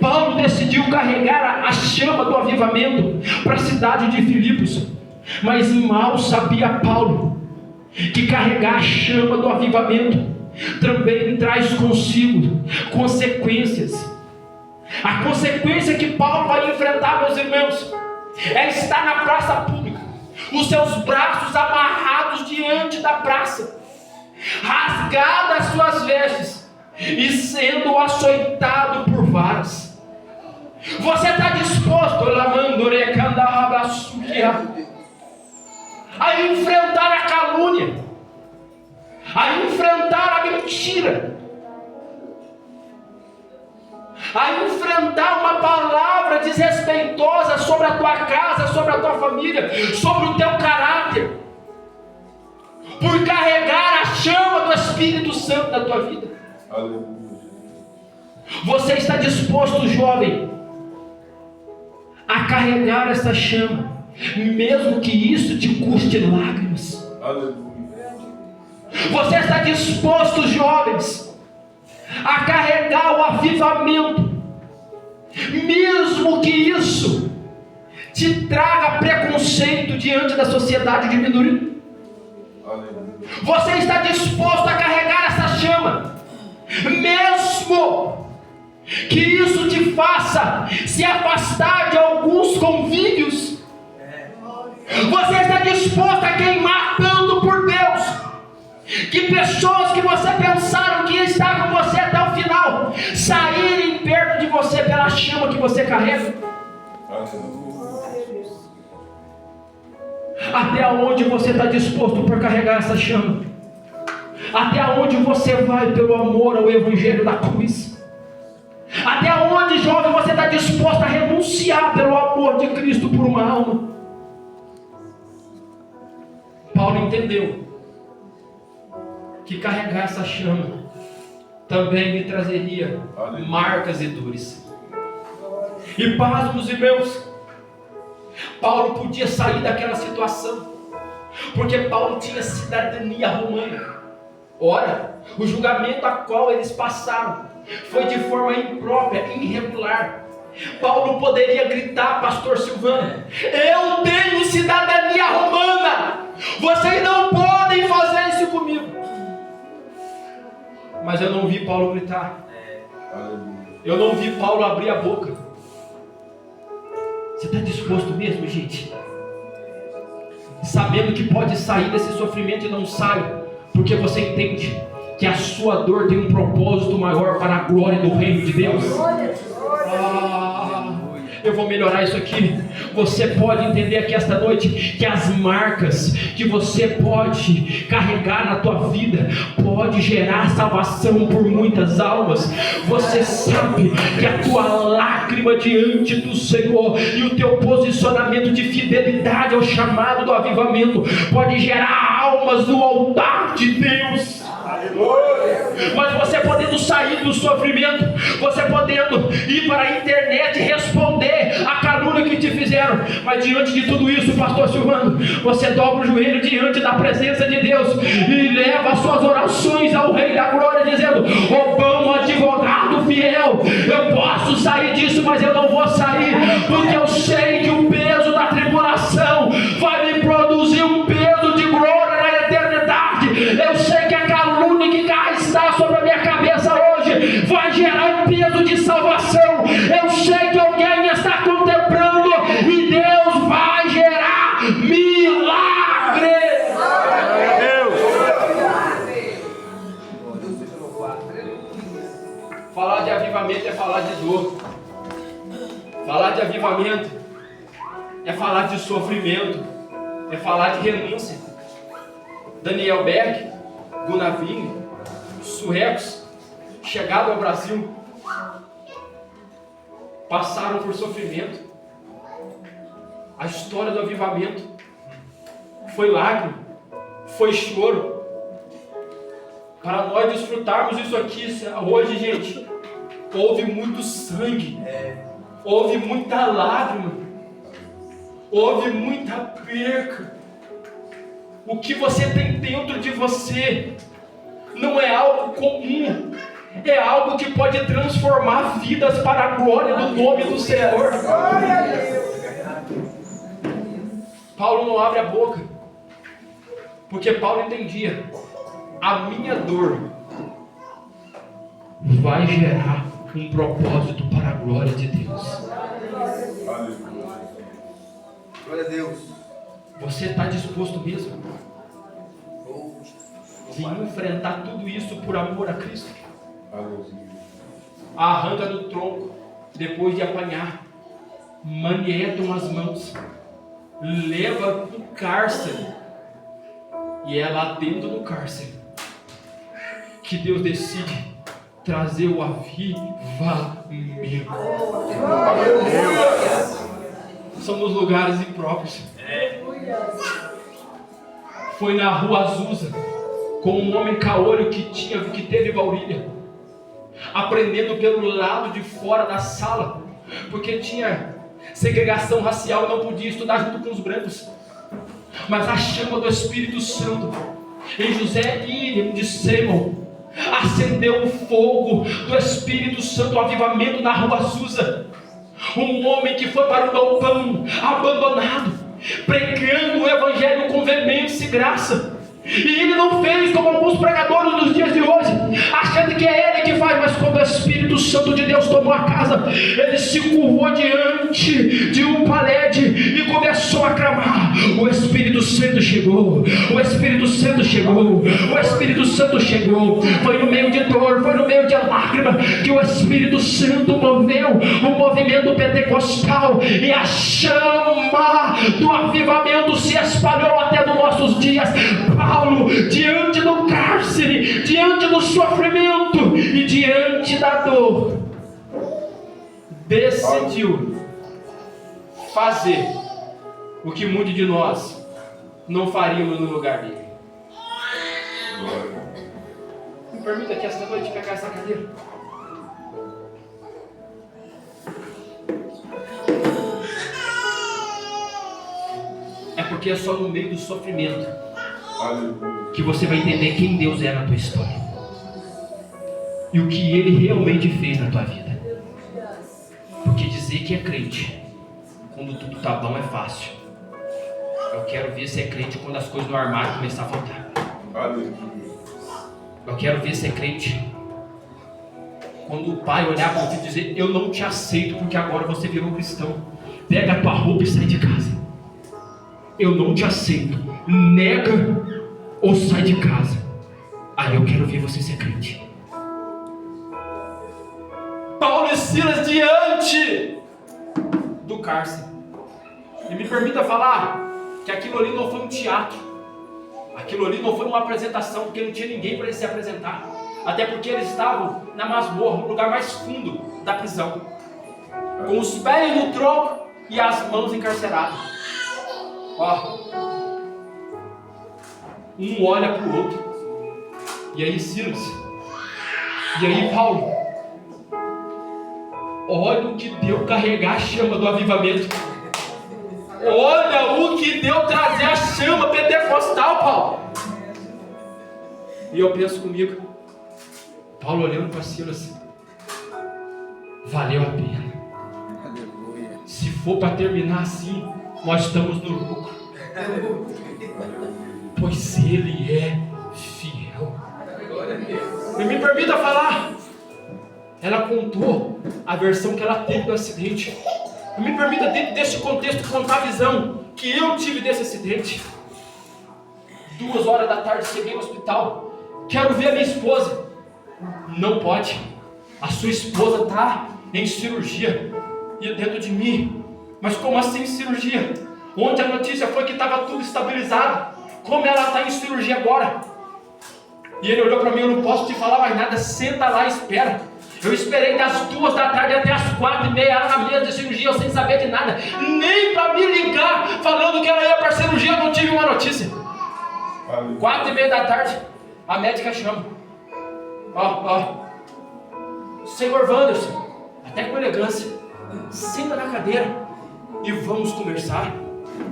Speaker 1: Paulo decidiu carregar a chama do avivamento para a cidade de Filipos, mas mal sabia Paulo que carregar a chama do avivamento também traz consigo consequências. A consequência que Paulo vai enfrentar, meus irmãos, é estar na praça pública, os seus braços amarrados diante da praça, rasgadas as suas vestes e sendo açoitado por varas. Você está disposto a enfrentar a calúnia, a enfrentar a mentira, a enfrentar uma palavra desrespeitosa sobre a tua casa, sobre a tua família, sobre o teu caráter, por carregar a chama do Espírito Santo na tua vida? Aleluia. Você está disposto, jovem, a carregar essa chama, mesmo que isso te custe lágrimas. Você está disposto, jovens, a carregar o avivamento, mesmo que isso te traga preconceito diante da sociedade de minoria? Você está disposto a carregar essa chama, mesmo que isso te faça se afastar de alguns convívios? Você está disposto a queimar tanto por Deus, que pessoas que você pensaram que ia estar com você até o final, saírem perto de você pela chama que você carrega? Até onde você está disposto para carregar essa chama? Até onde você vai pelo amor ao Evangelho da cruz? Até onde, jovem, você está disposto a renunciar pelo amor de Cristo por uma alma? Paulo entendeu que carregar essa chama também lhe trazeria marcas e dores. E pasmos, irmãos, Paulo podia sair daquela situação, porque Paulo tinha cidadania romana. Ora, o julgamento a qual eles passaram foi de forma imprópria, irregular. Paulo poderia gritar, pastor Silvano: eu tenho cidadania romana, vocês não podem fazer isso comigo. Mas eu não vi Paulo gritar, eu não vi Paulo abrir a boca. Você está disposto mesmo, gente? Sabendo que pode sair desse sofrimento e não sai, porque você entende que a sua dor tem um propósito maior para a glória do reino de Deus. Eu vou melhorar isso aqui. Você pode entender aqui esta noite que as marcas que você pode carregar na tua vida pode gerar salvação por muitas almas. Você sabe que a tua lágrima diante do Senhor e o teu posicionamento de fidelidade ao chamado do avivamento pode gerar almas no altar de Deus. Mas você podendo sair do sofrimento, você podendo ir para a internet e responder a calúnia que te fizeram, mas diante de tudo isso, pastor Silvano, você dobra o joelho diante da presença de Deus e leva as suas orações ao Rei da Glória, dizendo: ó bom advogado fiel, eu posso sair disso, mas eu não vou sair, porque eu sei que o peso da tribulação vai me produzir um peso de glória na eternidade. Eu sei que a calúnia que está sobre a minha cabeça hoje vai gerar um peso de salvação. Eu sei que alguém está contemplando e Deus vai gerar milagres. Falar de avivamento é falar de dor. Falar de avivamento é falar de sofrimento, é falar de renúncia. Daniel Berg, Gunavini, suecos, chegados ao Brasil, passaram por sofrimento. A história do avivamento foi lágrima, foi choro. Para nós desfrutarmos isso aqui hoje, gente, houve muito sangue, houve muita lágrima, houve muita perca. O que você tem dentro de você não é algo comum, é algo que pode transformar vidas para a glória do nome do Senhor. Paulo não abre a boca, porque Paulo entendia: a minha dor vai gerar um propósito para a glória de Deus.
Speaker 4: Glória a Deus.
Speaker 1: Você está disposto mesmo de enfrentar tudo isso por amor a Cristo? Arranca do tronco, depois de apanhar, manietam as mãos, leva para o cárcere, e é lá dentro do cárcere que Deus decide trazer o avivamento. São nos lugares impróprios. Foi na rua Azusa, com um homem caolho que teve varíola, aprendendo pelo lado de fora da sala, porque tinha segregação racial, não podia estudar junto com os brancos. Mas a chama do Espírito Santo em José William de Seymour acendeu o fogo do Espírito Santo, o avivamento na Rua Azusa. Um homem que foi para o galpão abandonado, pregando o evangelho com veemência e graça. E ele não fez como alguns pregadores nos dias de hoje, achando que é ele que faz, mas quando o Espírito Santo de Deus tomou a casa, ele se curvou diante de um paléde e começou a clamar: o Espírito Santo chegou, o Espírito Santo chegou, o Espírito Santo chegou. Foi no meio de dor, foi no meio de lágrima que o Espírito Santo moveu o movimento pentecostal, e a chama do avivamento se espalhou até nos nossos dias. Paulo, diante do cárcere, diante do sofrimento e diante da dor, decidiu fazer o que muitos de nós não faríamos no lugar dele. Me permita que esta noite pegar essa cadeira. É porque é só no meio do sofrimento que você vai entender quem Deus é na tua história e o que Ele realmente fez na tua vida. Porque dizer que é crente quando tudo tá bom é fácil. Eu quero ver se é crente quando as coisas no armário começar a faltar. Eu quero ver se é crente quando o pai olhar para você e dizer: eu não te aceito porque agora você virou cristão, pega a tua roupa e sai de casa. Eu não te aceito, nega ou sai de casa. Aí eu quero ver você ser crente. Paulo e Silas diante do cárcere. E me permita falar que aquilo ali não foi um teatro, aquilo ali não foi uma apresentação, porque não tinha ninguém para eles se apresentar, até porque eles estavam na masmorra, no lugar mais fundo da prisão, com os pés no tronco e as mãos encarceradas. Ó, um olha para o outro, e aí Silas, e aí Paulo, olha o que deu carregar a chama do avivamento, olha o que deu trazer a chama pentecostal, Paulo. E eu penso comigo, Paulo olhando para Silas, valeu a pena. Se for para terminar assim, nós estamos no lucro, pois Ele é fiel. E me permita falar, ela contou a versão que ela teve do acidente. E me permita, dentro deste contexto, contar a visão que eu tive desse acidente. 2 horas da tarde, cheguei no hospital, quero ver a minha esposa. Não pode, a sua esposa está em cirurgia, e dentro de mim. Mas como assim cirurgia? Ontem a notícia foi que estava tudo estabilizado. Como ela está em cirurgia agora? E ele olhou para mim: eu não posso te falar mais nada, senta lá e espera. Eu esperei das 2 da tarde até as 4h30 na mesa de cirurgia, eu sem saber de nada. Nem para me ligar falando que ela ia para a cirurgia eu não tive uma notícia. 4h30 da tarde, a médica chama: Senhor Wanderson, até com elegância, senta na cadeira e vamos conversar.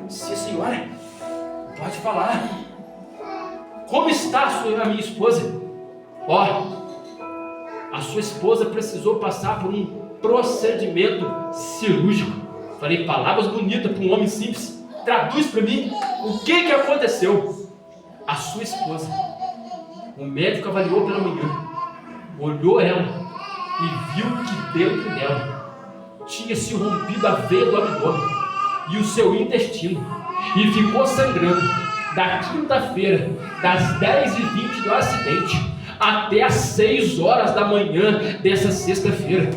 Speaker 1: Sim, senhora, pode falar. Como está a minha esposa? A sua esposa precisou passar por um procedimento cirúrgico. Falei palavras bonitas para um homem simples. Traduz para mim o que aconteceu. A sua esposa, o médico avaliou pela manhã, olhou ela e viu que dentro dela tinha se rompido a veia do abdômen e o seu intestino, e ficou sangrando da quinta-feira, das 10h20 do acidente até as 6 horas da manhã dessa sexta-feira.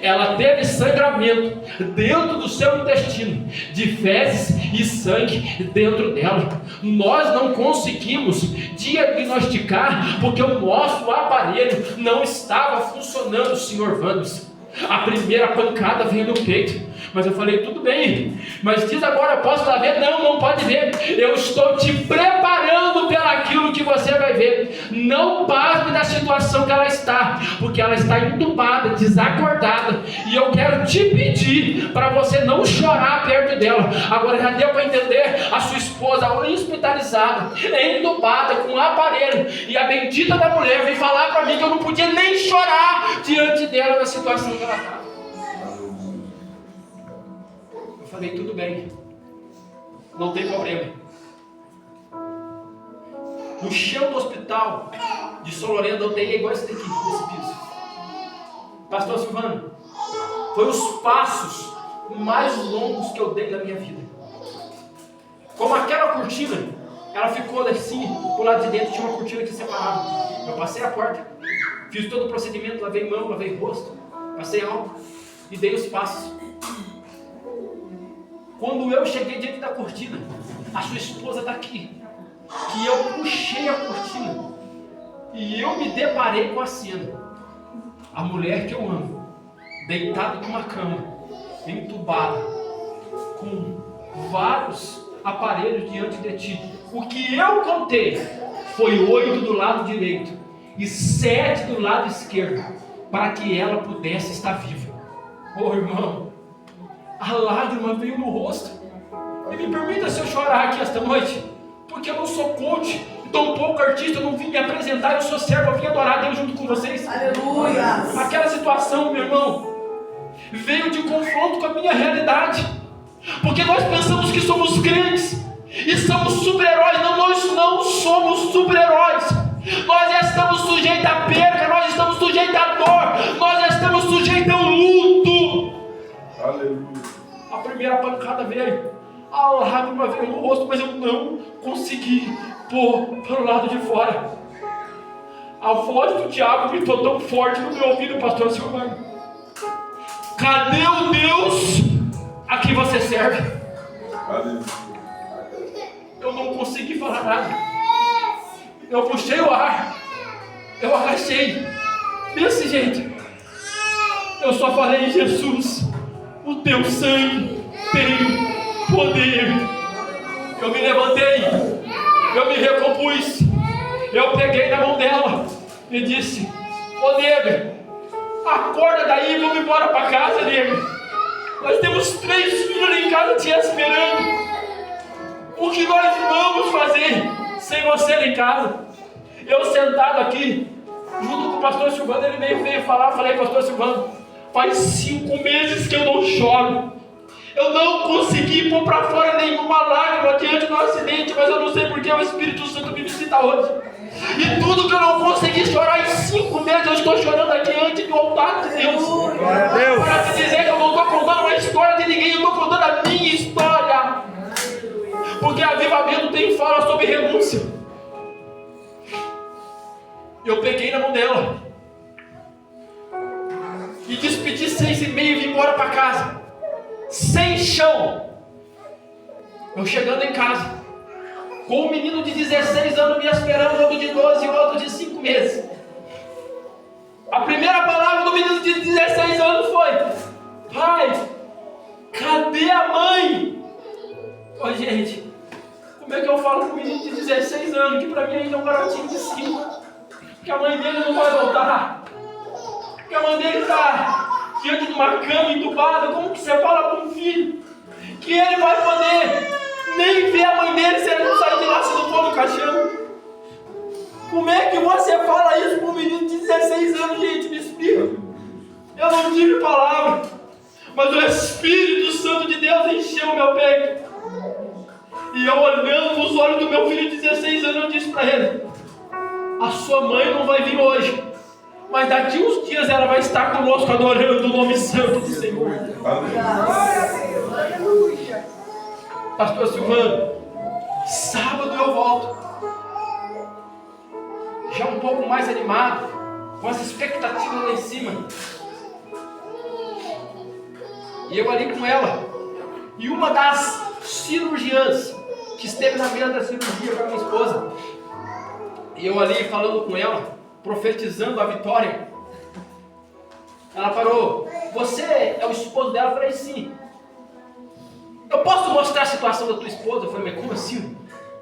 Speaker 1: Ela teve sangramento dentro do seu intestino, de fezes e sangue dentro dela. Nós não conseguimos diagnosticar porque o nosso aparelho não estava funcionando, Sr. Wanderson. A primeira pancada veio no peito, Mas eu falei, tudo bem, mas diz agora, posso lá ver? Não, não pode ver. Eu estou te preparando pelaquilo que você vai ver. Não pasme da situação que ela está, porque ela está entubada, desacordada, e eu quero te pedir para você não chorar perto dela. Agora já deu para entender, a sua esposa hospitalizada, entubada, com um aparelho, e a bendita da mulher veio falar para mim que eu não podia nem chorar diante dela na situação que ela estava. Eu falei, tudo bem, não tem problema. No chão do hospital de São Lourenço, eu tenho igual esse daqui, esse piso. Pastor Silvano, foi os passos mais longos que eu dei na minha vida. Como aquela cortina, ela ficou assim, pro lado de dentro tinha uma cortina que separava. Eu passei a porta, fiz todo o procedimento, lavei mão, lavei rosto, passei álcool e dei os passos. Quando eu cheguei diante da cortina, a sua esposa está aqui, que eu puxei a cortina e eu me deparei com a cena. A mulher que eu amo, deitada numa cama, entubada, com vários aparelhos diante de ti. O que eu contei foi 8 do lado direito e 7 do lado esquerdo, para que ela pudesse estar viva. Oh, irmão, a lágrima veio no rosto. E me permita se eu chorar aqui esta noite, porque eu não sou coach, tão pouco artista, eu não vim me apresentar, eu sou servo, eu vim adorar Deus junto com vocês.
Speaker 2: Aleluia!
Speaker 1: Aquela situação, meu irmão, veio de confronto com a minha realidade, porque nós pensamos que somos crentes e somos super-heróis. Não, nós não somos super-heróis. Nós já estamos sujeitos à perca, nós estamos sujeitos à dor, nós já estamos sujeitos ao luto.
Speaker 4: Aleluia.
Speaker 1: A primeira pancada veio, a lágrima veio no rosto, mas eu não consegui pôr para o lado de fora. A voz do diabo gritou tão forte no meu ouvido, pastor Silvano: cadê o Deus a quem você serve?
Speaker 4: Aleluia.
Speaker 1: Eu não consegui falar nada. Eu puxei o ar, eu agachei, desse jeito. Eu só falei: Jesus, o teu sangue tem poder. Eu me levantei, eu me recompus, eu peguei na mão dela e disse: ô nega, acorda daí e vamos embora para casa, nega. Nós temos 3 filhos lá em casa te esperando. O que nós vamos fazer sem você lá em casa? Eu sentado aqui, junto com o pastor Silvano, ele veio falar. Falei: pastor Silvano, faz 5 meses que eu não choro. Eu não consegui pôr para fora nenhuma lágrima diante do acidente, mas eu não sei porque o Espírito Santo me visita hoje. E tudo que eu não consegui chorar em 5 meses, eu estou chorando aqui antes do altar de Deus. Para te dizer que eu não estou contando uma história de ninguém, eu estou contando a minha história. Porque avivamento tem fala sobre renúncia. Eu peguei na mão dela e despedi 6h30 e vim embora para casa, sem chão. Eu chegando em casa, com um menino de 16 anos me esperando, outro de 12 e outro de 5 meses. A primeira palavra do menino de 16 anos foi: pai, cadê a mãe? Ô gente, como é que eu falo com um menino de 16 anos, que para mim ainda é um garotinho de 5, que a mãe dele não vai voltar, que a mãe dele está diante de uma cama entubada? Como que você fala para um filho que ele vai poder nem ver a mãe dele se ele não sair de lá, se não for no caixão? Como é que você fala isso para um menino de 16 anos, gente? Me explica. Eu não tive palavra, mas o Espírito Santo de Deus encheu o meu peito. E eu, olhando nos olhos do meu filho de 16 anos, eu disse para ele: a sua mãe não vai vir hoje, mas daqui uns dias ela vai estar conosco adorando o nome santo do Senhor.
Speaker 2: Aleluia.
Speaker 1: Pastor Silvano, sábado eu volto, já um pouco mais animado, com as expectativas lá em cima. E eu ali com ela, e uma das cirurgiãs que esteve na mesa da cirurgia com a minha esposa, e eu ali falando com ela, profetizando a vitória. Ela parou: você é o esposo dela? Eu falei: sim. Eu posso mostrar a situação da tua esposa? Eu falei, mas como assim?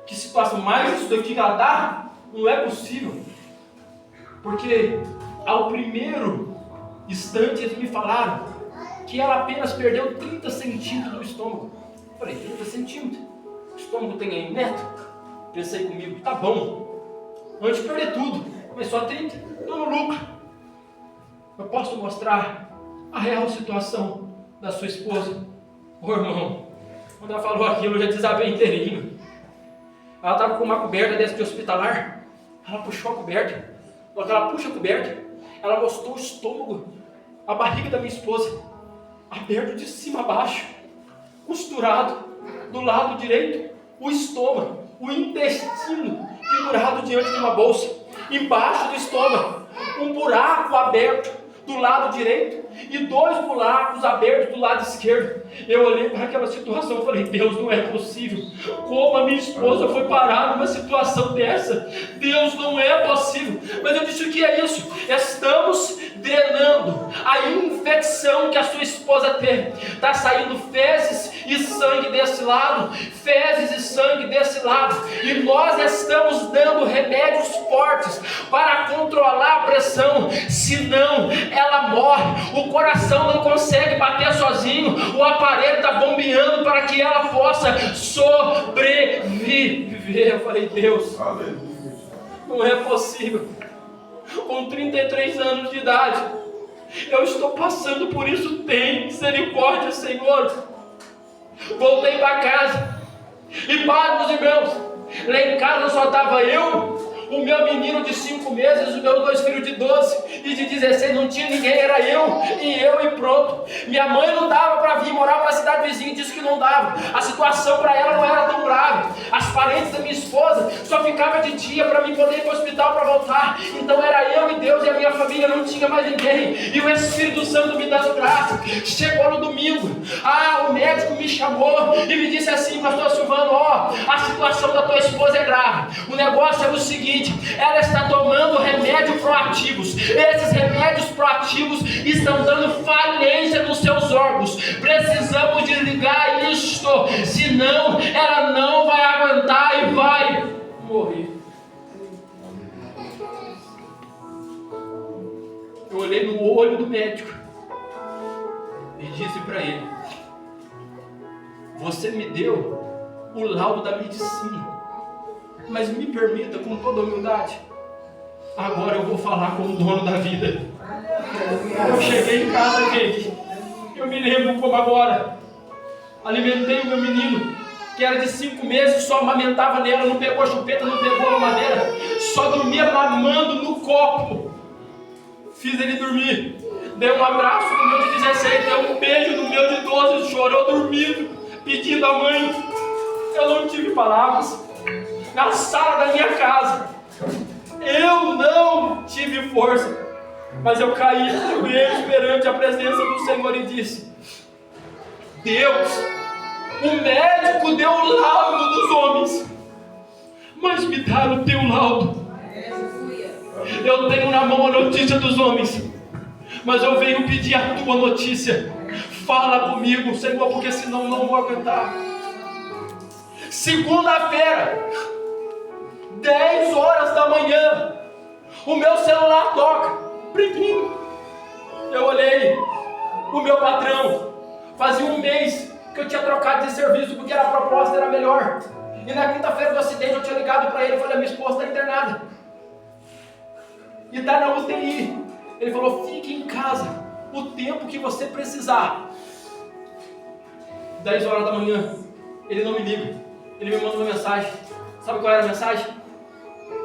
Speaker 1: Que situação mais isso daqui que ela dá? Não é possível. Porque ao primeiro instante eles me falaram que ela apenas perdeu 30 centímetros do estômago. Eu falei, 30 centímetros? O estômago tem aí 1 metro? Pensei comigo, tá bom. Antes de perder tudo, mas só 30, estou no lucro. Eu posso mostrar a real situação da sua esposa? Ô irmão, quando ela falou aquilo, eu já desabei inteirinho. Ela estava com uma coberta dessa de hospitalar. Ela puxou a coberta. Quando ela puxa a coberta, ela mostrou o estômago, a barriga da minha esposa, aberto de cima a baixo, costurado do lado direito, o estômago, o intestino pendurado diante de uma bolsa, embaixo do estômago, um buraco aberto do lado direito e 2 buracos abertos do lado esquerdo. Eu olhei para aquela situação e falei, Deus, não é possível. Como a minha esposa foi parar numa situação dessa? Deus, não é possível. Mas eu disse, o que é isso? Estamos drenando a infecção que a sua esposa teve. Está saindo fezes e sangue desse lado, fezes e sangue desse lado, e nós estamos dando remédios fortes para controlar a pressão, senão ela morre. O coração não consegue bater sozinho, o aparelho está bombeando para que ela possa sobreviver. Eu falei, Deus, não é possível. Com 33 anos de idade, eu estou passando por isso. Tem misericórdia, Senhor. Voltei para casa e para, meus irmãos, lá em casa só estava eu, o meu menino de 5 meses, os meus 2 filhos de 12 e de 16, não tinha ninguém, era eu e pronto. Minha mãe não dava para vir morar para a cidade vizinha, disse que não dava. A situação para ela não era tão grave. As parentes da minha esposa só ficavam de dia para mim poder ir para o hospital para voltar. Então era eu e Deus e a minha família, não tinha mais ninguém. E o Espírito Santo me dando graça. Chegou no domingo, o médico me chamou e me disse assim, pastor Silvano, a situação da tua esposa é grave. O negócio é o seguinte, ela está tomando remédios proativos. Esses remédios proativos estão dando falência nos seus órgãos. Precisamos desligar isto, senão ela não vai aguentar e vai morrer. Eu olhei no olho do médico e disse para ele, você me deu o laudo da medicina, mas me permita, com toda humildade, agora eu vou falar com o dono da vida. Eu cheguei em casa, gente, eu me lembro como agora, alimentei o meu menino, que era de 5 meses, só amamentava nela, não pegou chupeta, não pegou mamadeira, só dormia mamando no copo. Fiz ele dormir, dei um abraço no meu de 16, dei um beijo no meu de 12, chorou dormindo, pedindo a mãe. Eu não tive palavras. Na sala da minha casa, eu não tive força, mas eu caí de joelhos perante a presença do Senhor e disse, Deus, o médico deu o laudo dos homens, mas me dá o teu laudo. Eu tenho na mão a notícia dos homens, mas eu venho pedir a tua notícia. Fala comigo, Senhor, porque senão não vou aguentar. Segunda-feira, 10 horas da manhã, o meu celular toca, brinquinho. Eu olhei, o meu patrão, fazia 1 mês que eu tinha trocado de serviço porque a proposta era melhor. E na quinta-feira do acidente eu tinha ligado para ele e falei, minha esposa está internada e está na UTI. Ele falou, fique em casa o tempo que você precisar. 10 horas da manhã, ele não me liga, ele me manda uma mensagem. Sabe qual era a mensagem?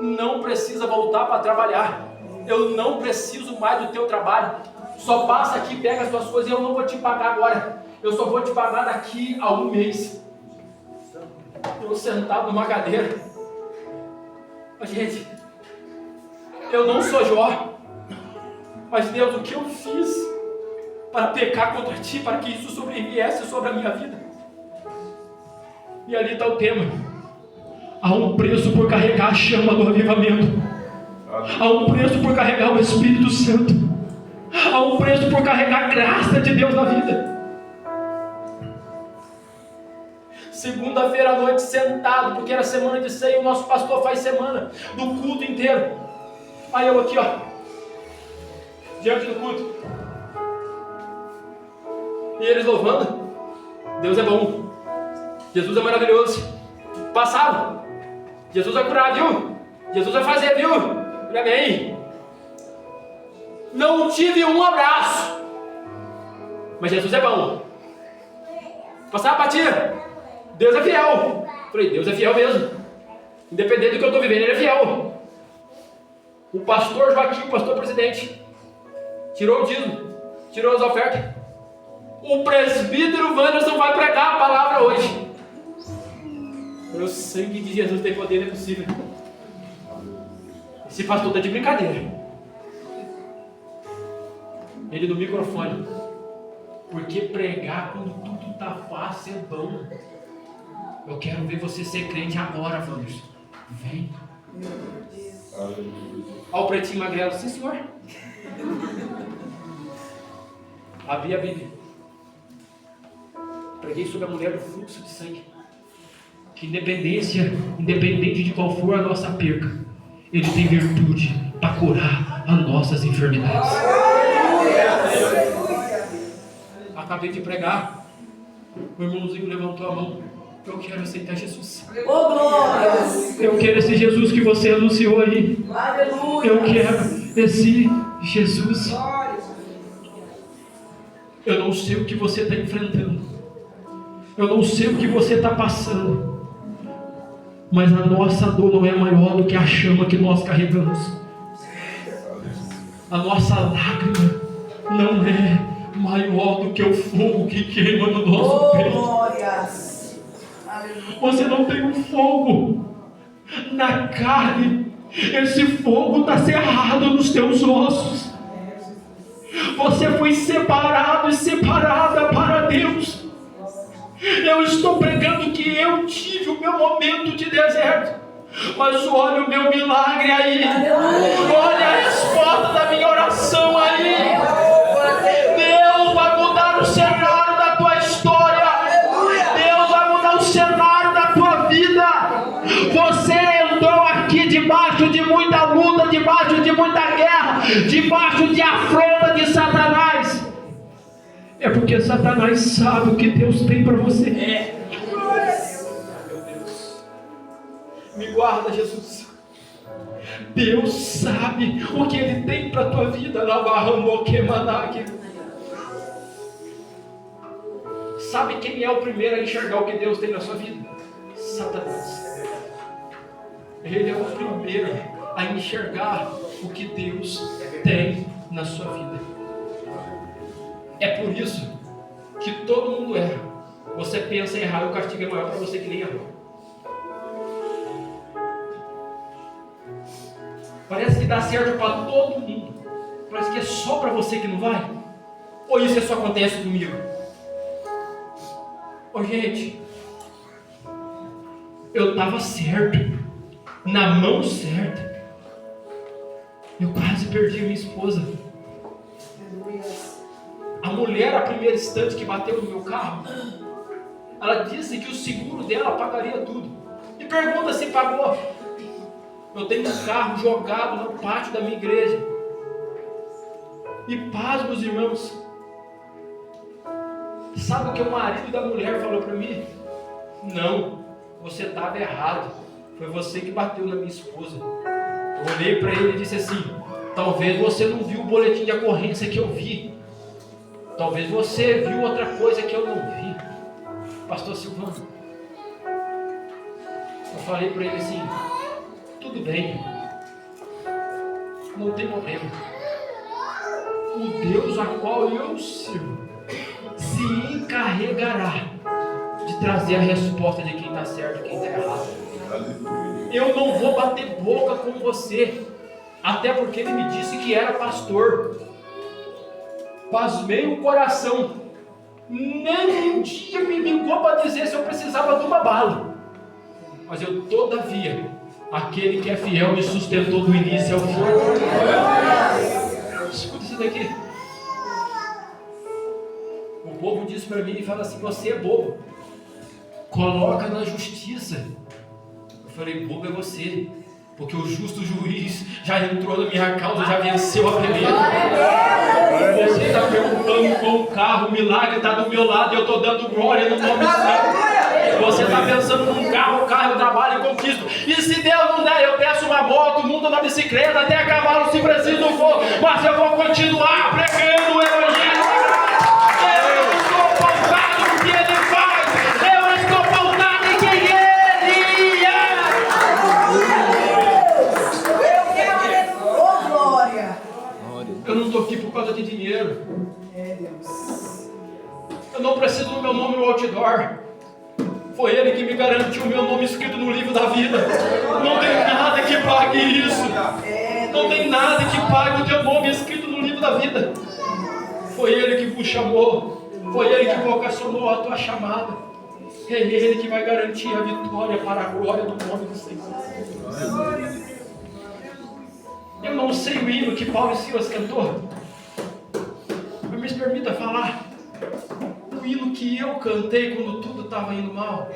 Speaker 1: Não precisa voltar para trabalhar, eu não preciso mais do teu trabalho, só passa aqui, pega as tuas coisas e eu não vou te pagar agora, eu só vou te pagar daqui a 1 mês. Eu sentado numa cadeira, gente, eu não sou Jó, mas Deus, o que eu fiz para pecar contra ti, para que isso sobreviesse sobre a minha vida? E ali está o tema. Há um preço por carregar a chama do avivamento. Há um preço por carregar o Espírito Santo. Há um preço por carregar a graça de Deus na vida. Segunda-feira à noite, sentado, porque era semana de ceia, o nosso pastor faz semana do culto inteiro. Aí eu aqui, ó, diante do culto. E eles louvando. Deus é bom. Jesus é maravilhoso. Passava. Jesus vai curar, viu? Jesus vai fazer, viu? Olha bem. Não tive um abraço. Mas Jesus é bom. Passava, batia. Deus é fiel. Falei, Deus é fiel mesmo. Independente do que eu estou vivendo, Ele é fiel. O pastor Joaquim, o pastor presidente, tirou o dízimo, tirou as ofertas. O presbítero Wanderson vai pregar a palavra hoje. O sangue de Jesus tem poder, não é possível. Esse pastor está de brincadeira. Ele no microfone. Porque pregar quando tudo está fácil é bom. Eu quero ver você ser crente agora, Wanderson. Vem. Olha o pretinho magrelo. Sim, senhor. Abri a Bíblia. Preguei sobre a mulher do fluxo de sangue. Que independente de qual for a nossa perca, Ele tem virtude para curar as nossas enfermidades. Acabei de pregar. O irmãozinho levantou a mão. Eu quero aceitar Jesus.
Speaker 2: Oh, glória!
Speaker 1: Eu quero esse Jesus que você anunciou aí.
Speaker 2: Aleluia!
Speaker 1: Eu quero esse Jesus. Eu não sei o que você está enfrentando. Eu não sei o que você está passando. Mas a nossa dor não é maior do que a chama que nós carregamos. A nossa lágrima não é maior do que o fogo que queima no nosso peito.
Speaker 2: Glórias!
Speaker 1: Você não tem um fogo na carne. Esse fogo está cerrado nos teus ossos. Você foi separado e separada para Deus. Eu estou pregando que eu tive o meu momento de deserto, mas olha o meu milagre aí. Olha a resposta da minha oração aí. Deus vai mudar o cenário da tua história. Deus vai mudar o cenário da tua vida. Você entrou aqui debaixo de muita luta, debaixo de muita guerra, debaixo de afronta de Satanás. É porque Satanás sabe o que Deus tem para você. Meu Deus. Me guarda, Jesus. Deus sabe o que Ele tem para a tua vida. Sabe quem é o primeiro a enxergar o que Deus tem na sua vida? Satanás. Ele é o primeiro a enxergar o que Deus tem na sua vida. É por isso que todo mundo erra. Você pensa em errar e o castigo é maior para você que nem errou. Parece que dá certo para todo mundo. Parece que é só para você que não vai. Ou isso só acontece comigo? Ô gente, eu estava certo, na mão certa. Eu quase perdi a minha esposa. A mulher, a primeiro instante que bateu no meu carro, ela disse que o seguro dela pagaria tudo. E pergunta se pagou. Eu tenho um carro jogado no pátio da minha igreja. E paz, meus irmãos. Sabe o que o marido da mulher falou para mim? Não, você estava errado. Foi você que bateu na minha esposa. Eu olhei para ele e disse assim: talvez você não viu o boletim de ocorrência que eu vi. Talvez você viu outra coisa que eu não vi. Pastor Silvano, eu falei para ele assim: tudo bem, não tem problema. O Deus a qual eu sirvo se encarregará de trazer a resposta de quem está certo e quem está errado. Eu não vou bater boca com você, até porque ele me disse que era pastor. Pasmei o coração. Nem um dia me ligou para dizer se eu precisava de uma bala. Mas eu, todavia, aquele que é fiel me sustentou do início ao fim. Escuta isso daqui. O povo diz para mim e fala assim: você é bobo. coloca na justiça. Eu falei, bobo é você, porque o justo juiz já entrou na minha causa, já venceu a primeira. Você está perguntando com o carro, o milagre está do meu lado e eu estou dando glória no nome do Senhor. Você está pensando num carro, o carro eu trabalho e conquisto. E se Deus não der, eu peço uma moto, mundo na bicicleta, até a cavalo se preciso for, mas eu vou continuar pregando o evangelho. Eu estou pautado no que Ele faz, eu estou pautado em quem Ele é.
Speaker 2: Oh, glória.
Speaker 1: Eu não estou aqui por causa de dinheiro.
Speaker 2: Deus.
Speaker 1: Eu não preciso do meu nome no outdoor. Foi Ele que me garantiu o meu nome escrito no livro da vida. Não tem nada que pague isso. Não tem nada que pague o teu nome escrito no livro da vida. Foi Ele que vos chamou. Foi Ele que vocacionou a tua chamada. É Ele que vai garantir a vitória para a glória do nome do Senhor. Eu não sei o hino que Paulo e Silas cantou, mas me permita falar o hino que eu cantei quando tudo estava indo mal.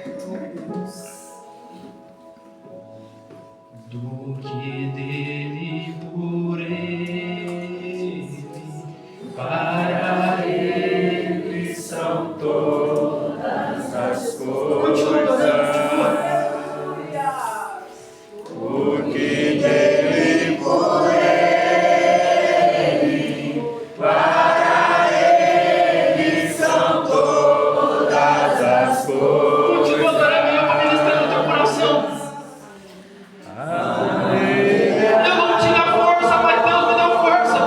Speaker 1: Do que dele, por ele, para ele são todas as coisas.
Speaker 3: O que dele, por ele, para ele são todas as coisas.
Speaker 1: Continua adorando a minha família, está no teu coração. Eu não tinha força, mas Deus me deu força.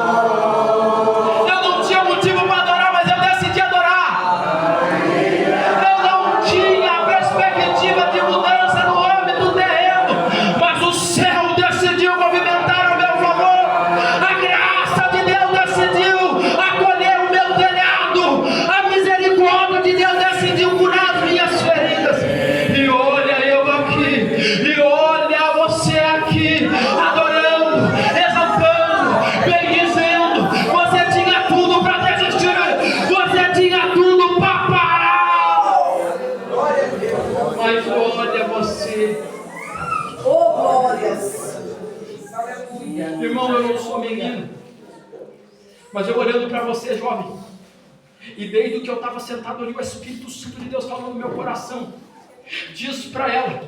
Speaker 1: Eu não tinha motivo para adorar, mas eu decidi adorar. Eu não tinha perspectiva de mudança no âmbito terreno, mas o céu decidiu movimentar ao meu favor. A graça de Deus decidiu acolher o meu telhado. A misericórdia de Deus decidiu curar as minhas feridas. E olha eu aqui, e olha você aqui, adorando, exaltando, bendizendo. Você tinha tudo para desistir, você tinha tudo para parar. Mas olha você,
Speaker 2: Oh, glórias.
Speaker 1: irmão, eu não sou menino, mas eu olhando para você, jovem, e desde que eu estava sentado ali, o Espírito Santo de Deus falando no meu coração, diz para ela: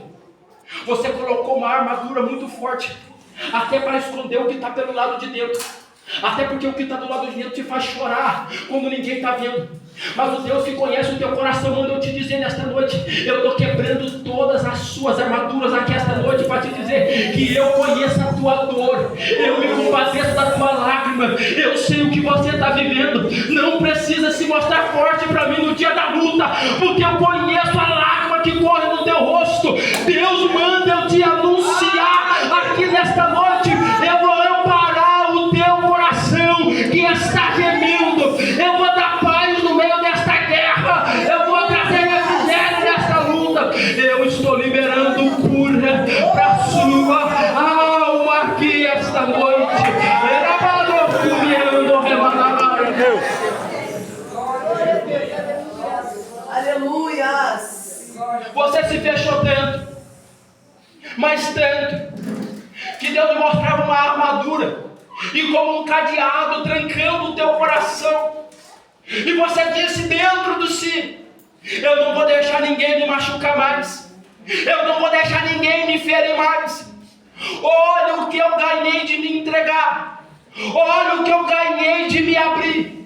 Speaker 1: você colocou uma armadura muito forte, até para esconder o que está pelo lado de dentro, até porque o que está do lado de dentro te faz chorar quando ninguém está vendo. Mas o Deus que conhece o teu coração manda eu te dizer nesta noite: eu estou quebrando todas as suas armaduras aqui esta noite para te dizer que eu conheço a tua dor, eu me compadeço da tua lágrima, eu sei o que você está vivendo. Não precisa se mostrar forte para mim no dia da luta, porque eu conheço a lágrima que corre no teu rosto. Deus manda eu te anunciar aqui nesta noite: eu vou amparar o teu coração que está gemindo, eu vou dar paz no meio desta guerra, eu vou trazer refrigério nesta luta. Eu estou liberando cura para a sua alma aqui esta noite.
Speaker 3: Deus.
Speaker 2: Aleluias.
Speaker 1: Você se fechou tanto, mas tanto, que Deus me mostrava uma armadura e como um cadeado trancando o teu coração. E você disse dentro de si: eu não vou deixar ninguém me machucar mais, eu não vou deixar ninguém me ferir mais. Olha o que eu ganhei de me entregar, olha o que eu ganhei de me abrir.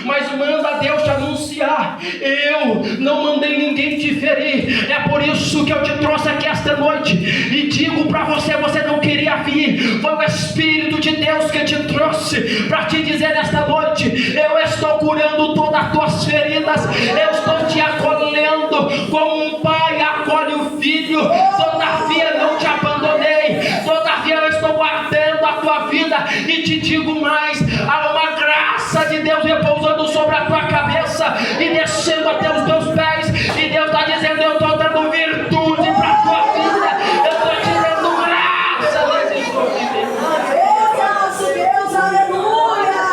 Speaker 1: Mas manda Deus te anunciar: eu não mandei ninguém te ferir. É por isso que eu te trouxe aqui esta noite e digo para você: você não queria vir, foi o Espírito de Deus que te trouxe para te dizer nesta noite: eu estou curando todas as tuas feridas, eu estou te acolhendo como um pai acolhe o filho. Todavia não te abandonei, todavia eu estou guardando a tua vida. E te digo mais: há uma graça de Deus repousando sobre a tua cabeça e descendo até os teus pés, e Deus está dizendo: eu estou dando virtude para a tua vida, eu estou te dando graça nesse jogo de Deus.
Speaker 2: Deus é nosso Deus, aleluia.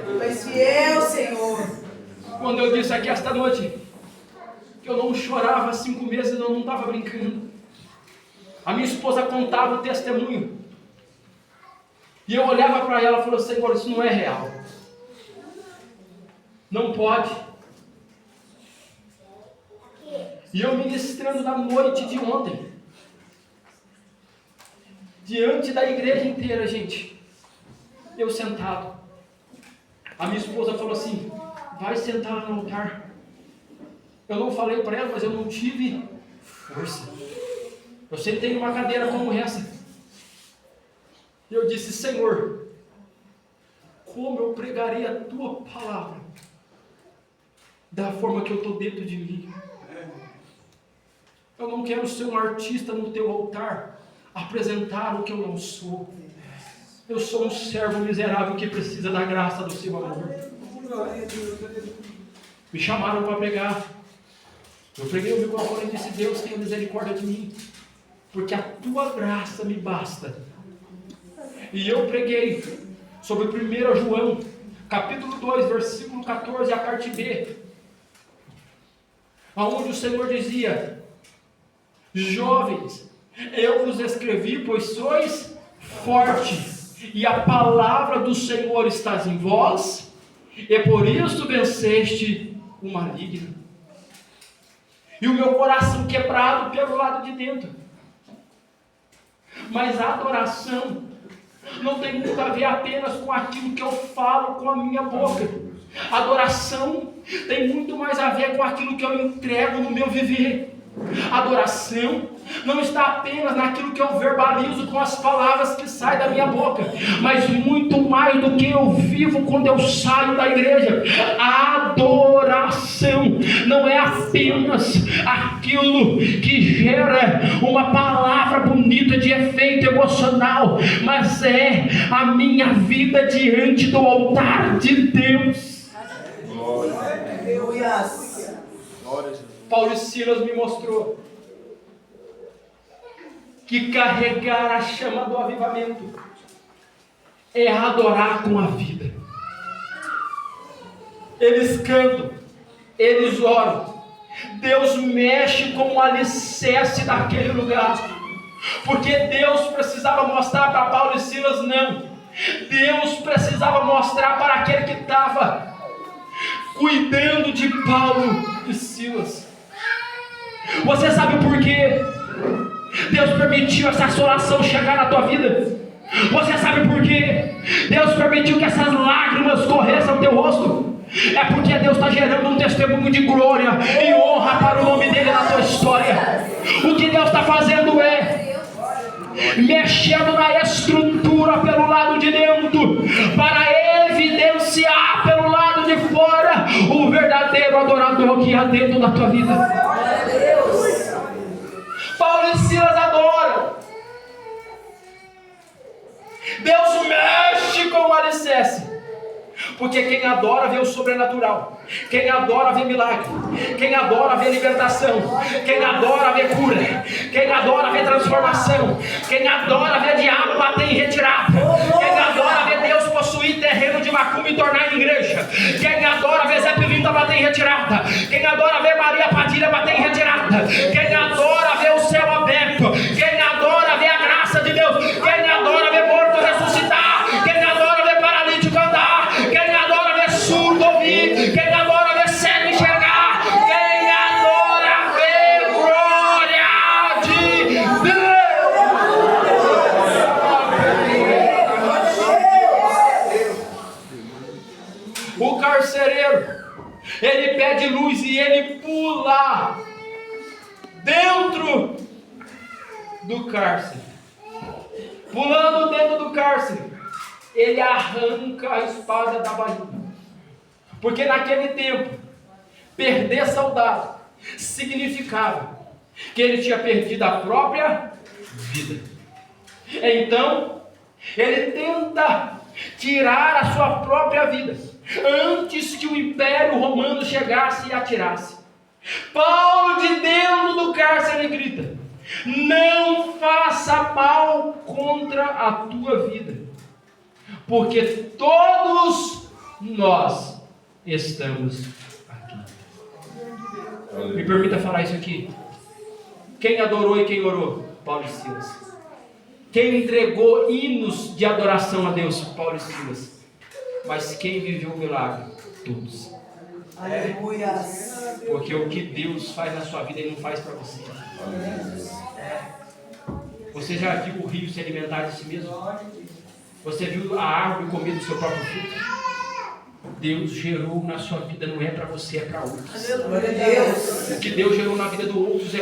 Speaker 2: Tu és fiel, Senhor.
Speaker 1: Quando eu disse aqui esta noite que eu não A minha esposa contava o testemunho. E eu olhava para ela e falava: Senhor, isso não é real. Não pode. E eu ministrando na noite de ontem, diante da igreja inteira, gente, eu sentado. A minha esposa falou assim: vai sentar lá no altar. Eu não falei para ela, mas eu não tive força. Eu sentei numa cadeira como essa. E eu disse: Senhor, como eu pregarei a tua palavra da forma que eu estou dentro de mim? Eu não quero ser um artista no teu altar, apresentar o que eu não sou. Eu sou um servo miserável que precisa da graça do seu amor. Me chamaram para pregar. Eu preguei o microfone e disse: Deus, tenha misericórdia de mim, porque a tua graça me basta. E eu preguei sobre 1 João, capítulo 2, versículo 14, a parte B, aonde o Senhor dizia: jovens, eu vos escrevi, pois sois fortes, e a palavra do Senhor está em vós, e por isso venceste o maligno. E o meu coração quebrado pelo lado de dentro. Mas a adoração não tem muito a ver apenas com aquilo que eu falo com a minha boca. Adoração tem muito mais a ver com aquilo que eu entrego no meu viver. Adoração não está apenas naquilo que eu verbalizo com as palavras que saem da minha boca, mas muito mais do que eu vivo quando eu saio da igreja. A adoração não é apenas aquilo que gera uma palavra bonita de efeito emocional, mas é a minha vida diante do altar de Deus. Paulo e Silas me mostrou que carregar a chama do avivamento é adorar com a vida. Eles cantam, eles oram, Deus mexe com o alicerce daquele lugar, porque Deus precisava mostrar para Paulo e Silas, não, Deus precisava mostrar para aquele que estava cuidando de Paulo e Silas. Você sabe por quê Deus permitiu essa assolação chegar na tua vida? Você sabe por quê Deus permitiu que essas lágrimas corressem ao teu rosto? É porque Deus está gerando um testemunho de glória e honra para o nome dele na tua história. O que Deus está fazendo é mexendo na estrutura pelo lado de dentro, para evidenciar pelo lado de fora o verdadeiro adorador que há dentro da tua vida. Paulo e Silas adoram. Deus mexe com o alicerce, porque quem adora vê o sobrenatural, quem adora vê milagre, quem adora vê libertação, quem adora vê cura, quem adora vê transformação, quem adora vê diabo bater em retirada, quem adora vê Deus possuir terreno de macumba e tornar em igreja, quem adora vê Zé Pilinta bater em retirada, quem adora vê Maria Padilha bater em retirada, quem adora vê o céu aberto, quem adora vê a graça de Deus, quem adora vê morto ressuscitar, quem adora vê paralítico andar, quem adora vê surdo ouvir, quem adora vê cego enxergar, quem adora vê glória de Deus. O carcereiro, ele pede luz e ele pula dentro do cárcere. Pulando dentro do cárcere, ele arranca a espada da barriga. Porque naquele tempo, perder soldado significava que ele tinha perdido a própria vida. Então, ele tenta tirar a sua própria vida antes que o Império Romano chegasse e atirasse. Paulo, de dentro do cárcere, grita: não faça mal contra a tua vida, porque todos nós estamos aqui. Me permita falar isso aqui. Quem adorou e quem orou? Paulo e Silas. Quem entregou hinos de adoração a Deus? Paulo e Silas. Mas quem viveu o milagre? Todos.
Speaker 2: Aleluia.
Speaker 1: Porque o que Deus faz na sua vida, Ele não faz para você. Você já viu o rio se alimentar de si mesmo? Você viu a árvore comer do seu próprio fruto? Deus gerou na sua vida, não é para você, é para outros.
Speaker 2: Glória a Deus.
Speaker 1: O que Deus gerou na vida do outros é